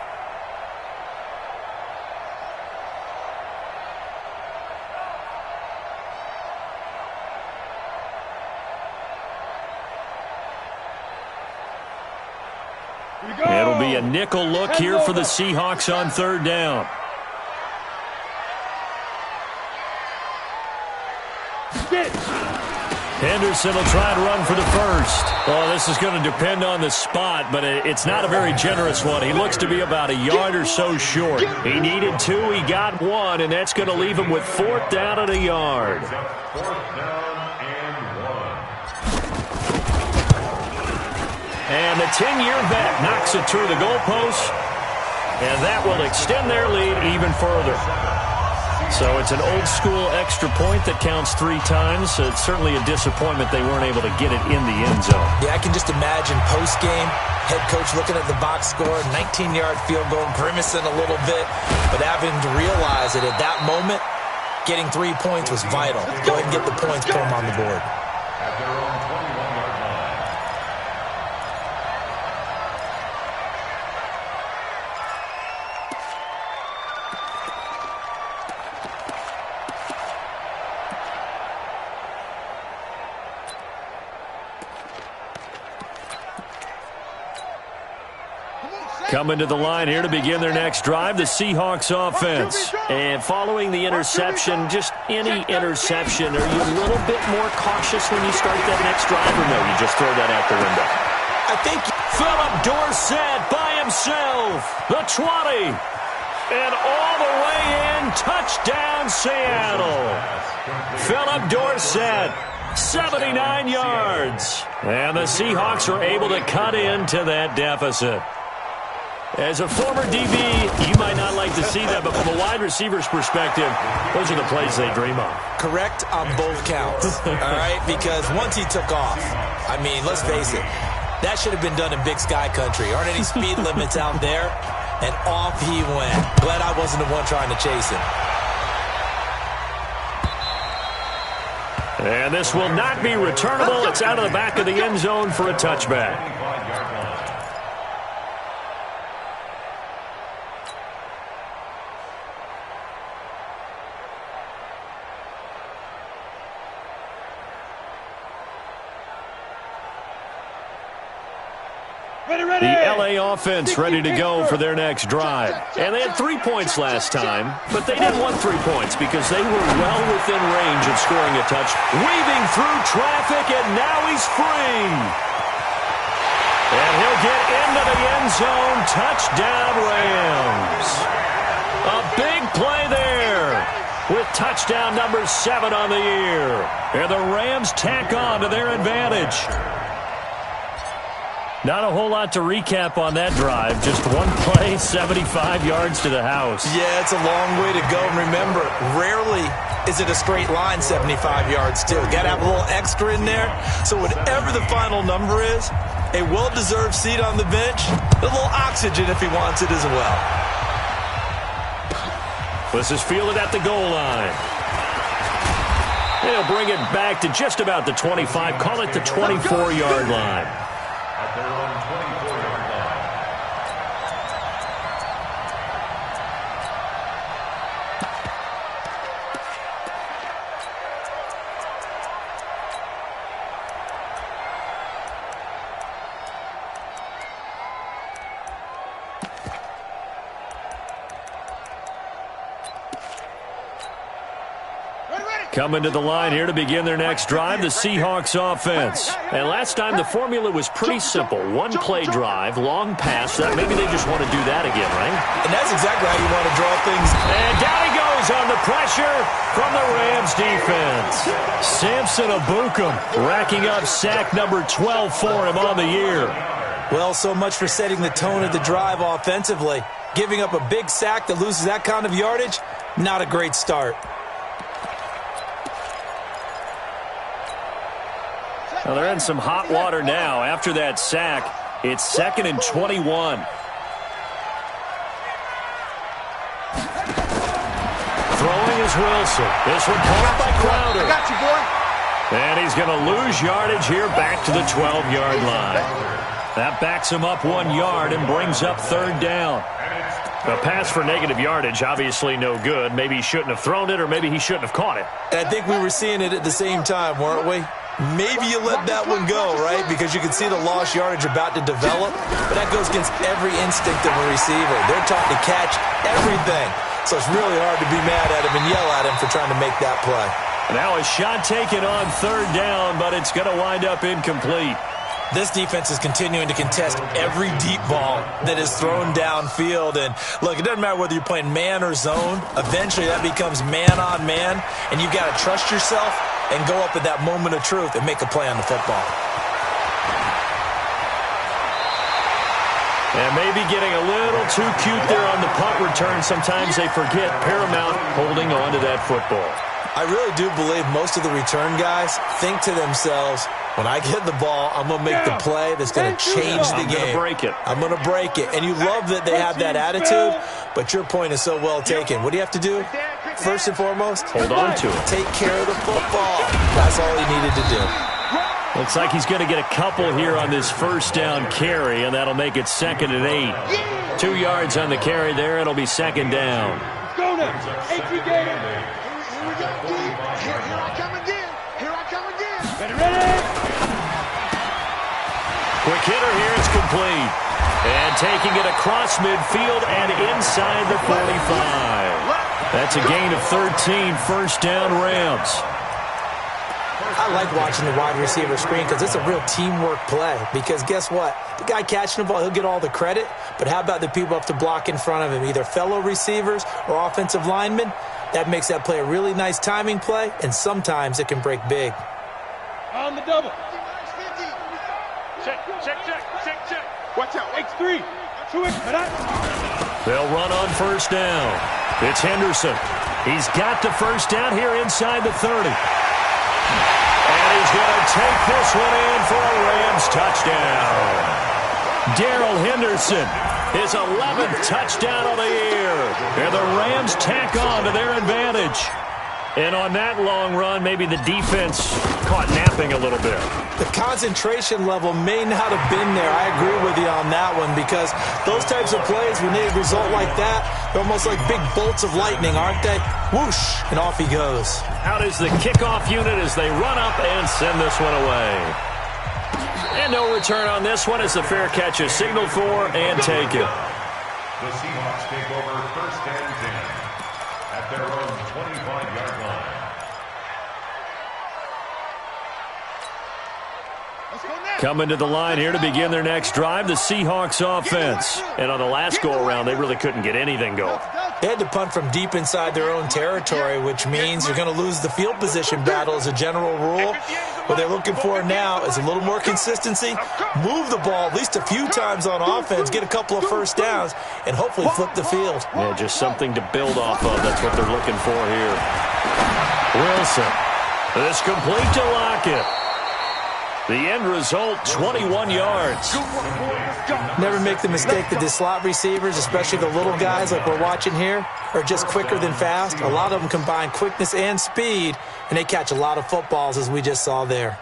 B: It'll be a nickel look here for the Seahawks on 3rd down. Henderson will try and run for the 1st. Well, this is going to depend on the spot, but it's not a very generous one. He looks to be about a yard or so short. He needed 2. He got 1, and that's going to leave him with 4th down and a yard.
D: 4th down and 1.
B: And the 10-year vet knocks it through the goalpost, and that will extend their lead even further. So it's an old-school extra point that counts 3 times. So it's certainly a disappointment they weren't able to get it in the end zone.
F: Yeah, I can just imagine post-game, head coach looking at the box score, 19-yard field goal, grimacing a little bit, but having to realize that at that moment, getting 3 points was vital. Go ahead and get the points, put them on the board.
D: At their own 21-yard line.
B: Coming to the line here to begin their next drive, the Seahawks offense. And following the interception, just any interception, are you a little bit more cautious when you start that next drive, or no, you just throw that out the window?
F: I think
B: Philip Dorsett by himself, the 20, and all the way in, touchdown Seattle. Philip Dorsett, 79 yards. And the Seahawks are able to cut into that deficit. As a former DB, you might not like to see that, but from a wide receiver's perspective, those are the plays they dream of.
F: correct on both counts, all right? Because once he took off, I mean, let's face it, that should have been done in Big Sky Country. Aren't any speed limits out there? And off he went. Glad I wasn't the one trying to chase him.
B: And this will not be returnable. It's out of the back of the end zone for a touchback. The LA offense ready to go for their next drive. And they had 3 points last time, but they didn't want 3 points because they were well within range of scoring a touch. Weaving through traffic, and now he's free. And he'll get into the end zone. Touchdown, Rams. A big play there with touchdown number 7 on the year. And the Rams tack on to their advantage. Not a whole lot to recap on that drive. Just one play, 75 yards to the house.
F: Yeah, it's a long way to go. And remember, rarely is it a straight line 75 yards, too. Got to have a little extra in there. So whatever the final number is, a well-deserved seat on the bench, a little oxygen if he wants it as well.
B: This is fielded at the goal line. They'll bring it back to just about the 25. Call it the 24-yard line.
D: At their own 24-yard line.
B: Coming to the line here to begin their next drive, the Seahawks offense. And last time the formula was pretty simple. One play drive, long pass. That maybe they just want to do that again, right?
F: And that's exactly how you want to draw things.
B: And down he goes on the pressure from the Rams defense. Samson Abukum racking up sack number 12 for him on the year.
F: Well, so much for setting the tone of the drive offensively. Giving up a big sack that loses that kind of yardage, not a great start.
B: Well, they're in some hot water now. After that sack, it's 2nd and 21. Throwing is Wilson. This one caught by Crowder.
E: I got you, boy.
B: And he's going to lose yardage here back to the 12-yard line. That backs him up 1 yard and brings up 3rd down. A pass for negative yardage, obviously no good. Maybe he shouldn't have thrown it, or maybe he shouldn't have caught it.
F: And I think we were seeing it at the same time, weren't we? Maybe you let that one go, right? Because you can see the lost yardage about to develop. But that goes against every instinct of a receiver. They're taught to catch everything. So it's really hard to be mad at him and yell at him for trying to make that play.
B: Now a shot taken on 3rd down, but it's going to wind up incomplete.
F: This defense is continuing to contest every deep ball that is thrown downfield. And, look, it doesn't matter whether you're playing man or zone. Eventually that becomes man-on-man, and you've got to trust yourself and go up at that moment of truth and make a play on the football.
B: And maybe getting a little too cute there on the punt return. Sometimes they forget paramount holding on to that football.
F: I really do believe most of the return guys think to themselves, when I get the ball, I'm going to make the play that's going to change the game.
B: I'm going to break it.
F: I'm going to break it. And you love that they have that attitude, but your point is so well taken. What do you have to do? First and foremost,
B: hold on to it.
F: Take care of the football. That's all he needed to do.
B: Looks like he's going to get a couple here on this 1st down carry, and that'll make it 2nd and 8. 2 yards on the carry there. It'll be 2nd down.
E: Go now. Entry game. Here we go, D. Here I come again. Here I come again. Ready?
B: Quick hitter here, it's complete. And taking it across midfield and inside the 45. That's a gain of 13, first down Rams.
F: I like watching the wide receiver screen because it's a real teamwork play. Because guess what? The guy catching the ball, he'll get all the credit. But how about the people up to block in front of him, either fellow receivers or offensive linemen? That makes that play a really nice timing play, and sometimes it can break big.
E: On the double. Check. Watch out, X3. 2X.
B: They'll run on first down. It's Henderson. He's got the first down here inside the 30. And he's going to take this one in for a Rams touchdown. Darrell Henderson, his 11th touchdown of the year. And the Rams tack on to their advantage. And on that long run, maybe the defense caught napping a little bit.
F: The concentration level may not have been there. I agree with you on that one because those types of plays, when they result like that, they're almost like big bolts of lightning, aren't they? Whoosh, and off he goes.
B: Out is the kickoff unit as they run up and send this one away. And no return on this one as the fair catch is signaled for and taken.
D: The Seahawks take over first and 10 at their own 25-yard line.
B: Coming to the line here to begin their next drive, the Seahawks offense. And on the last go-around, they really couldn't get anything going.
F: They had to punt from deep inside their own territory, which means you're going to lose the field position battle as a general rule. What they're looking for now is a little more consistency, move the ball at least a few times on offense, get a couple of first downs, and hopefully flip the field.
B: Yeah, just something to build off of. That's what they're looking for here. Wilson. This complete to Lockett. The end result, 21 yards.
F: Never make the mistake that the slot receivers, especially the little guys like we're watching here, are just quicker than fast. A lot of them combine quickness and speed, and they catch a lot of footballs, as we just saw there.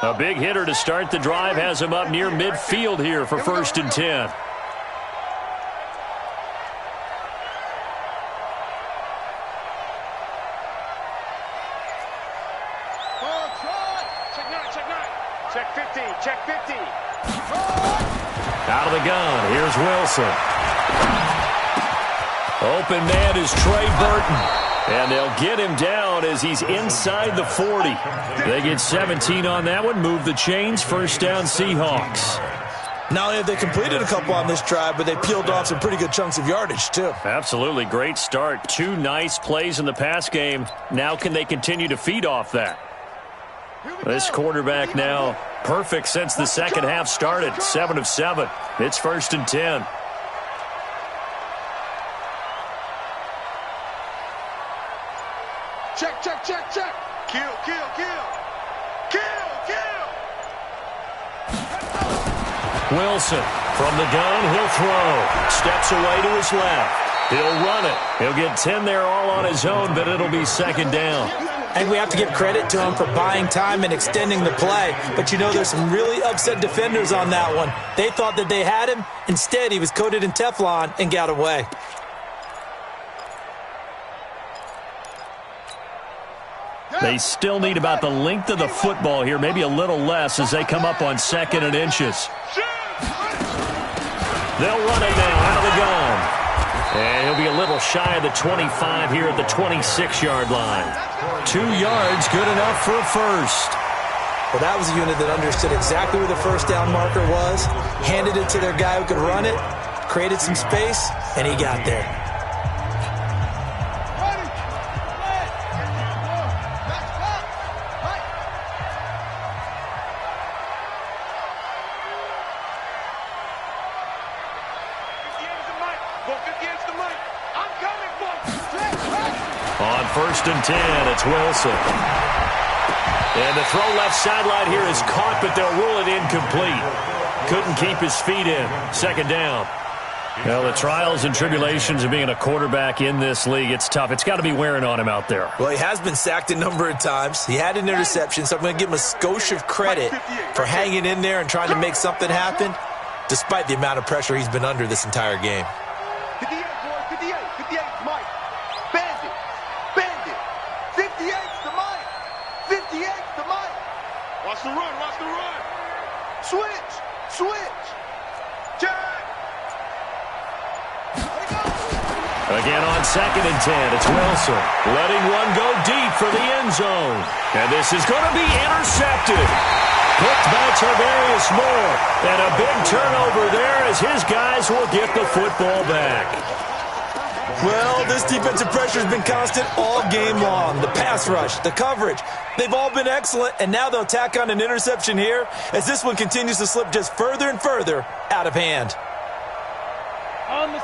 B: A big hitter to start the drive has him up near midfield here for first and 10.
E: Check 50.
B: Out of the gun, here's Wilson. Open man is Trey Burton. And they'll get him down as he's inside the 40. They get 17 on that one, move the chains, first down Seahawks.
F: Not only have they completed a couple on this drive, but they peeled off some pretty good chunks of yardage, too.
B: Absolutely, great start. Two nice plays in the pass game. Now can they continue to feed off that? This quarterback now perfect since the second half started. 7 of 7. It's first and 10.
E: Check. Kill.
B: Wilson from the gun, he'll throw. Steps away to his left. He'll run it. He'll get 10 there all on his own, but it'll be second down.
F: I think we have to give credit to him for buying time and extending the play. But, you know, there's some really upset defenders on that one. They thought that they had him. Instead, he was coated in Teflon and got away.
B: They still need about the length of the football here, maybe a little less as they come up on second and inches. They'll run it now out of the gun. And he'll be a little shy of the 25 here at the 26-yard line. 2 yards, good enough for a first.
F: Well, that was a unit that understood exactly where the first down marker was, handed it to their guy who could run it, created some space, and he got there.
B: On first and 10, it's Wilson. And the throw left sideline here is caught, but they'll rule it incomplete. Couldn't keep his feet in. Second down. Well, the trials and tribulations of being a quarterback in this league, it's tough. It's got to be wearing on him out there.
F: Well, he has been sacked a number of times. He had an interception, so I'm going to give him a skosh of credit for hanging in there and trying to make something happen, despite the amount of pressure he's been under this entire game.
E: 58, boy, 58, Mike. Bandit. 58's the Mike. 58's the Mike. Watch the run.
B: Again on 2nd and 10, it's Wilson. Letting one go deep for the end zone. And this is going to be intercepted. Picked by Tarvarius Moore. And a big turnover there as his guys will get the football back.
F: Well, this defensive pressure has been constant all game long. The pass rush, the coverage, they've all been excellent, and now they'll tack on an interception here as this one continues to slip just further and further out of hand.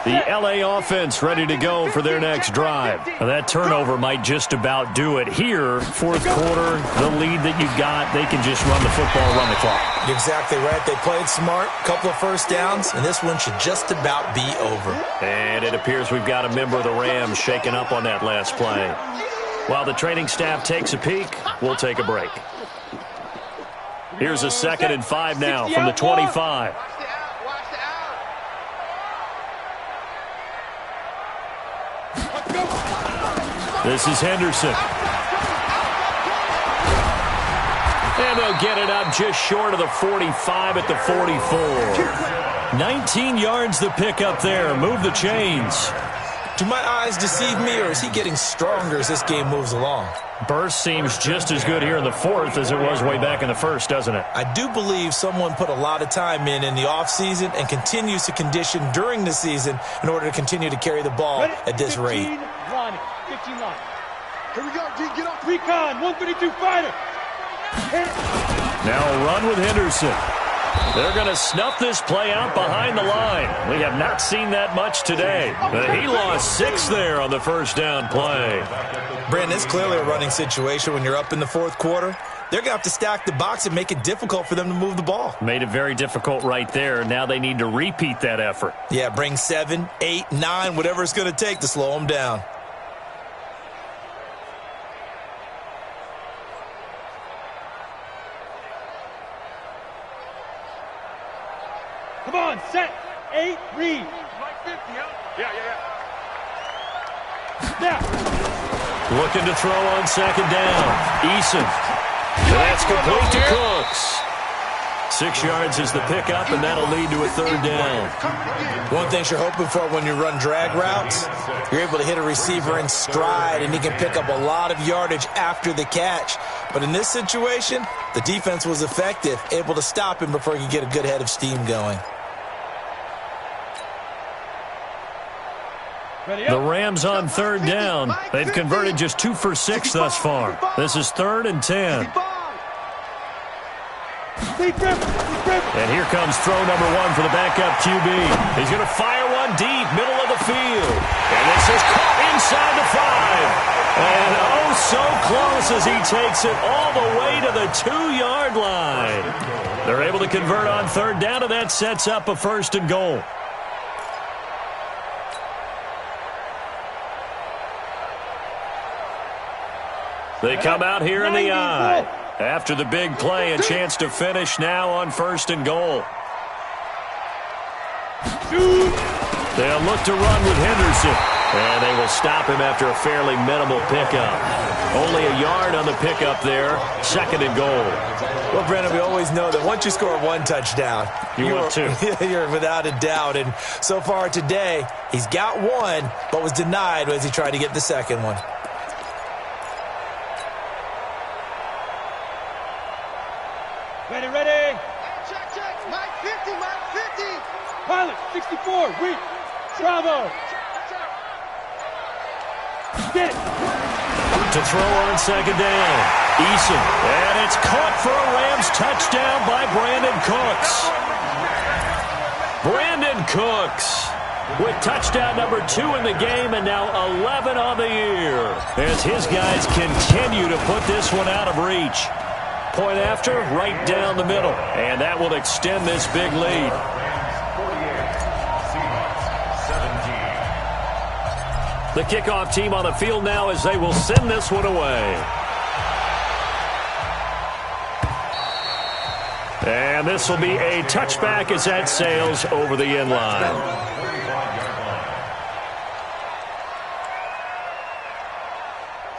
B: The LA offense ready to go for their next drive. Now, that turnover might just about do it here. Fourth quarter, the lead that you've got, they can just run the football, run the clock.
F: You're exactly right. They played smart, couple of first downs, and this one should just about be over.
B: And it appears we've got a member of the Rams shaken up on that last play. While the training staff takes a peek, we'll take a break. Here's a 2nd and 5 now from the 25. This is Henderson. And they'll get it up just short of the 45 at the 44. 19 yards the pick up there. Move the chains.
F: Do my eyes deceive me, or is he getting stronger as this game moves along?
B: Burst seems just as good here in the fourth as it was way back in the first, doesn't it?
F: I do believe someone put a lot of time in the offseason and continues to condition during the season in order to continue to carry the ball at this rate.
E: 15 line. Here we go, D. Get off. Recon, 132 fighter.
B: Now a run with Henderson. They're going to snuff this play out behind the line. We have not seen that much today. He lost 6 there on the first down play.
F: Brandon, it's clearly a running situation when you're up in the fourth quarter. They're going to have to stack the box and make it difficult for them to move the ball.
B: Made it very difficult right there. Now they need to repeat that effort.
F: Yeah, bring 7, 8, 9, whatever it's going to take to slow them down.
E: Come on, set, 8, read. Like 50, huh? Yeah.
B: Looking to throw on 2nd down. Eason. That's complete to Cooks. 6 yards is the pickup, and that'll lead to a 3rd down.
F: One thing you're hoping for when you run drag routes, you're able to hit a receiver in stride, and he can pick up a lot of yardage after the catch. But in this situation, the defense was effective, able to stop him before he could get a good head of steam going.
B: The Rams on 3rd down. They've converted just 2 for 6 thus far. This is 3rd and 10. And here comes throw number 1 for the backup QB. He's going to fire one deep, middle of the field. And this is caught inside the 5. And oh, so close as he takes it all the way to the 2-yard line. They're able to convert on 3rd down, and that sets up a 1st and goal. They come out here in the eye. After the big play, a chance to finish now on 1st and goal. They'll look to run with Henderson. And they will stop him after a fairly minimal pickup. Only a yard on the pickup there. 2nd and goal.
F: Well, Brandon, we always know that once you score 1 touchdown, you're without a doubt. And so far today, he's got 1, but was denied as he tried to get the 2nd one.
E: Ready. Check. Mike 50. Pilot, 64. Read. Bravo. Get it.
B: To throw on 2nd down. Eason. And it's caught for a Rams touchdown by Brandon Cooks. Brandon Cooks with touchdown number 2 in the game and now 11 on the year as his guys continue to put this one out of reach. Point after, right down the middle. And that will extend this big lead.
D: 48,
B: The kickoff team on the field now as they will send this one away. And this will be a touchback as that sails over the end line.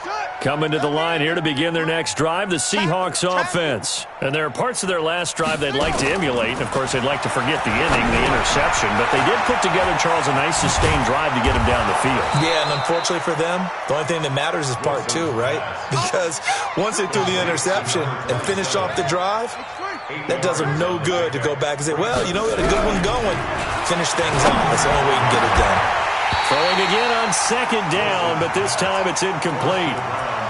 E: Shut.
B: Coming to the line here to begin their next drive, the Seahawks offense. And there are parts of their last drive they'd like to emulate. And, of course, they'd like to forget the ending, the interception. But they did put together, Charles, a nice sustained drive to get him down the field.
F: Yeah, and unfortunately for them, the only thing that matters is part two, right? Because once they threw the interception and finished off the drive, that does them no good to go back and say, well, you know, we had a good one going. Finish things off. That's the only way you can get it done.
B: Throwing again on second down, but this time it's incomplete.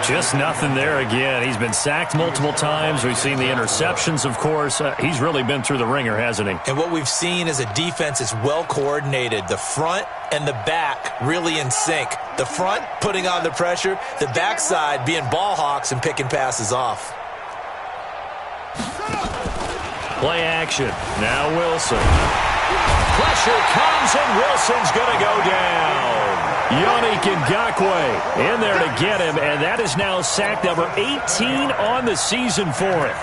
B: Just nothing there again. He's been sacked multiple times. We've seen the interceptions, of course. He's really been through the ringer, hasn't he?
F: And what we've seen is a defense that's well coordinated. The front and the back really in sync. The front putting on the pressure, the backside being ball hawks and picking passes off.
B: Play action. Now Wilson. Pressure comes, and Wilson's going to go down. Yannick Ngakoue in there to get him, and that is now sack number 18 on the season for him.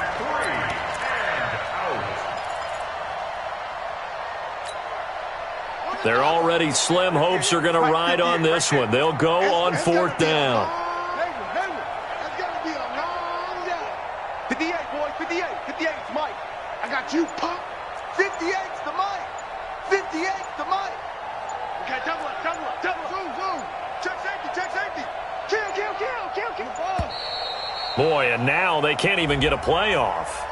B: Their already slim hopes are going to ride on this one. They'll go on fourth down.
E: 58, boys, 58. 58's Mike. I got you, Pop. 58's the Mike. 58's the Mike. Okay, double up. Zoom. Check safety. Kill.
B: Boy, and now they can't even get a play off.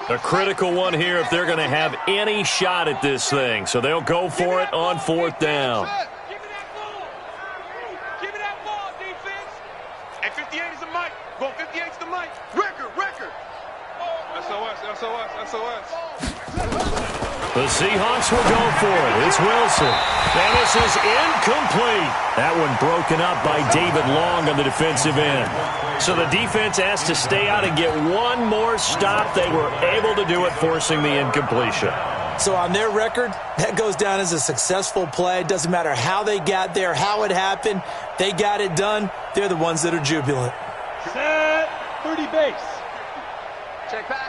B: A critical one here if they're going to have any shot at this thing. So they'll go for it on fourth down.
E: Give me that ball, defense. And 58 is the Mike. Go, 58's the Mike. Record. SOS.
B: The Seahawks will go for it. It's Wilson. And this is incomplete. That one broken up by David Long on the defensive end. So the defense has to stay out and get one more stop. They were able to do it, forcing the incompletion.
F: So on their record, that goes down as a successful play. It doesn't matter how they got there, how it happened. They got it done. They're the ones that are jubilant.
E: Set 30 base. Check pass.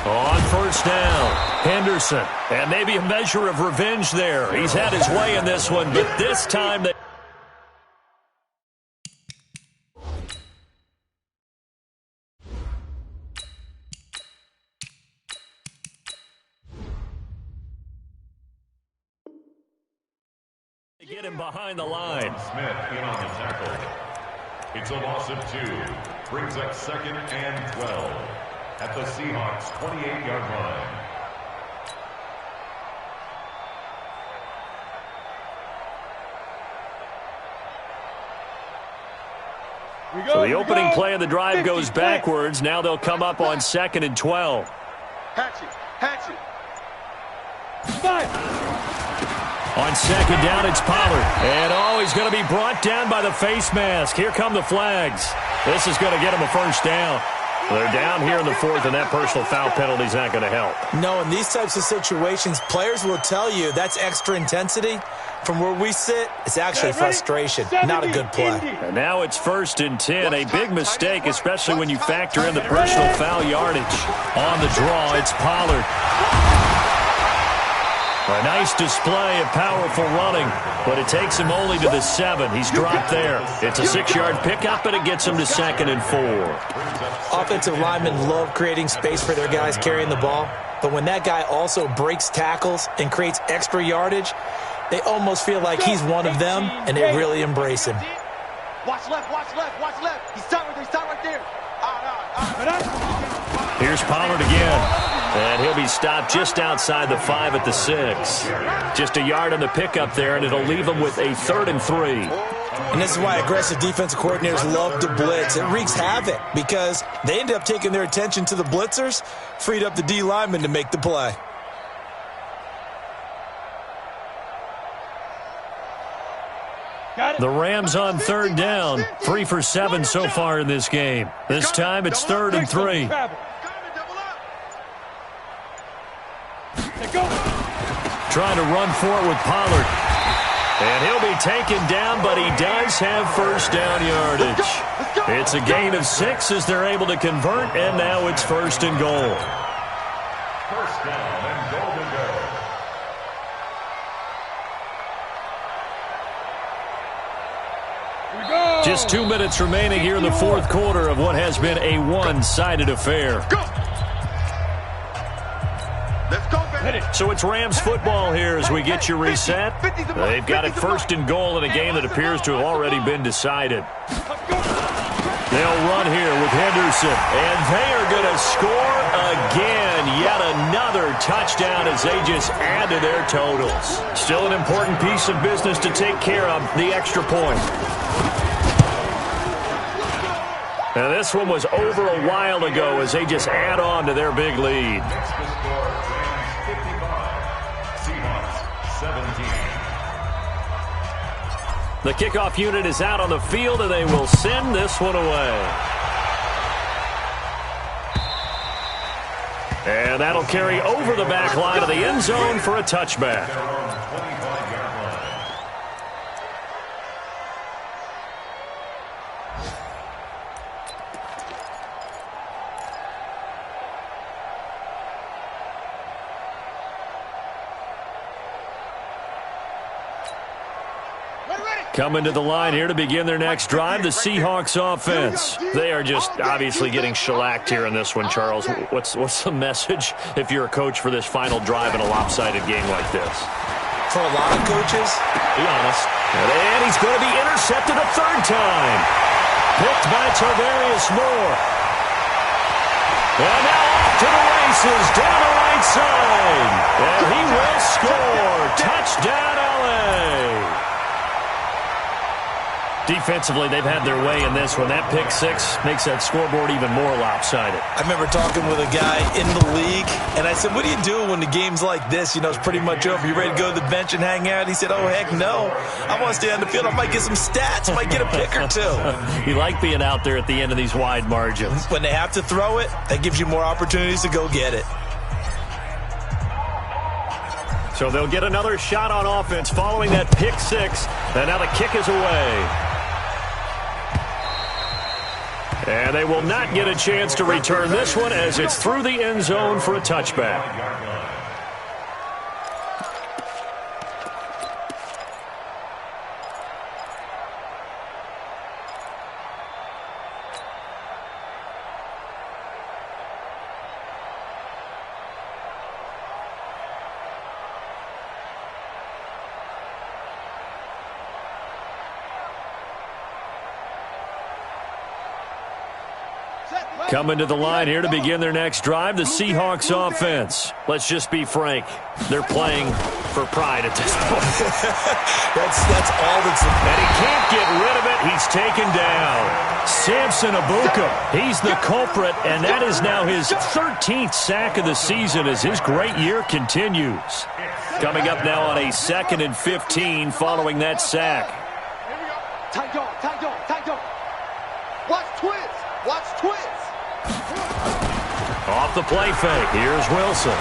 B: On first down, Henderson. And maybe a measure of revenge there. He's had his way in this one, but this time they... get him behind the line.
D: Smith in on the tackle. It's a loss of 2. Brings up 2nd and 12 at the Seahawks 28-yard line.
B: So the opening play of the drive goes backwards. Now they'll come up on 2nd and 12.
E: Hatchet.
B: On second down, it's Pollard. And, he's going to be brought down by the face mask. Here come the flags. This is going to get him a first down. They're down here in the fourth, and that personal foul penalty is not going to help.
F: No, in these types of situations, players will tell you that's extra intensity. From where we sit, it's actually frustration, not a good play.
B: And now it's 1st and 10. A big mistake, especially when you factor in the personal foul yardage. On the draw, it's Pollard. A nice display of powerful running, but it takes him only to the 7. He's dropped there. It's a 6-yard pickup, and it gets him to 2nd and 4.
F: Offensive linemen love creating space for their guys carrying the ball, but when that guy also breaks tackles and creates extra yardage, they almost feel like he's one of them, and they really embrace him.
E: Watch left. He's tight right there.
B: Here's Pollard again. And he'll be stopped just outside the 5 at the 6. Just a yard on the pickup there, and it'll leave him with a 3rd and 3.
F: And this is why aggressive defensive coordinators love to blitz. It wreaks havoc because they end up taking their attention to the blitzers, freed up the D lineman to make the play.
B: The Rams on 3rd down. 3 for 7 so far in this game. This time it's 3rd and 3. Trying to run for it with Pollard. And he'll be taken down, but he does have first down yardage. It's a gain of 6 as they're able to convert, and now it's 1st and goal.
D: First down and goal to go.
B: Just 2 minutes remaining here in the 4th quarter of what has been a one-sided affair.
E: Let's go, baby.
B: So it's Rams football here as we get you reset. They've got it 1st and goal in a game that appears to have already been decided. They'll run here with Henderson, and they are going to score again. Yet another touchdown as they just add to their totals. Still an important piece of business to take care of, the extra point. Now this one was over a while ago as they just add on to their big lead.
D: Next to score, Rams 55, Seahawks 17.
B: The kickoff unit is out on the field, and they will send this one away. And that'll carry over the back line of the end zone for a touchback. Coming to the line here to begin their next drive, the Seahawks offense. They are just obviously getting shellacked here in this one, Charles. What's the message if you're a coach for this final drive in a lopsided game like this?
F: For a lot of coaches,
B: be honest. And he's going to be intercepted a 3rd time. Picked by Tarvarius Moore. And now off to the races down the right side. And he will score. Touchdown, LA. Defensively, they've had their way in this one. That pick 6 makes that scoreboard even more lopsided.
F: I remember talking with a guy in the league, and I said, what do you do when the game's like this? You know, it's pretty much over. You ready to go to the bench and hang out? He said, oh, heck no. I want to stay on the field. I might get some stats. I might get a pick or two.
B: You like being out there at the end of these wide margins.
F: When they have to throw it, that gives you more opportunities to go get it.
B: So they'll get another shot on offense following that pick 6, and now the kick is away. And they will not get a chance to return this one as it's through the end zone for a touchback. Coming to the line here to begin their next drive, the Seahawks offense. Let's just be frank. They're playing for pride at this point.
F: that's all that's...
B: And he can't get rid of it. He's taken down. Samson Abuka, he's the culprit, and that is now his 13th sack of the season as his great year continues. Coming up now on a 2nd and 15 following that sack.
E: Tight dog. Watch twins.
B: Off the play fake, here's Wilson.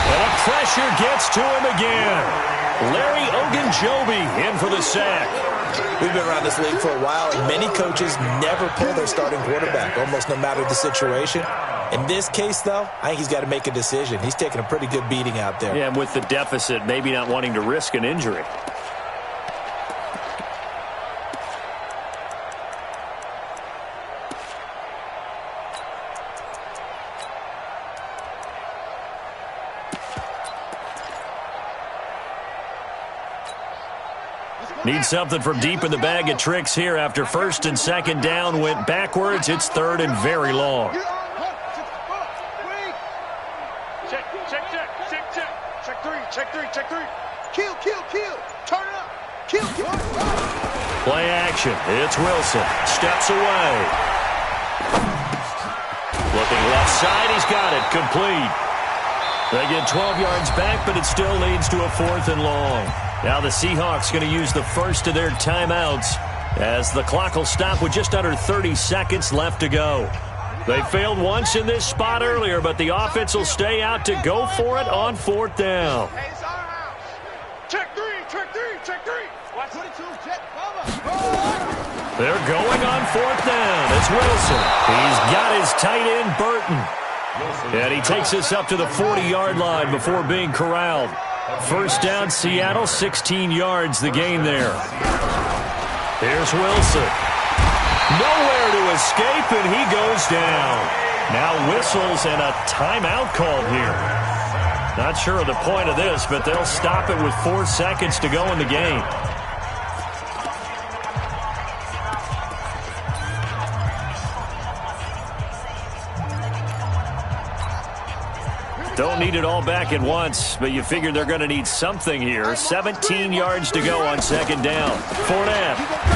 B: And the pressure gets to him again. Larry Ogunjobi in for the sack.
F: We've been around this league for a while, and many coaches never pull their starting quarterback, almost no matter the situation. In this case, though, I think he's got to make a decision. He's taking a pretty good beating out there.
B: Yeah, and with the deficit, maybe not wanting to risk an injury. Need something from deep in the bag of tricks here after 1st and 2nd down went backwards. It's 3rd and very long.
E: Check three. Kill. Turn it up. Kill.
B: Play action. It's Wilson. Steps away. Looking left side. He's got it. Complete. They get 12 yards back, but it still leads to a 4th and long. Now the Seahawks going to use the first of their timeouts as the clock will stop with just under 30 seconds left to go. They failed once in this spot earlier, but the offense will stay out to go for it on 4th down.
E: Hey, it's our house. Check three.
B: They're going on 4th down. It's Wilson. He's got his tight end, Burton. And he takes us up to the 40-yard line before being corralled. First down, Seattle, 16 yards the gain there. Here's Wilson. Nowhere to escape, and he goes down. Now whistles and a timeout called here. Not sure of the point of this, but they'll stop it with 4 seconds to go in the game. Don't need it all back at once, but you figure they're going to need something here. 17 yards to go on 2nd down. Fournette.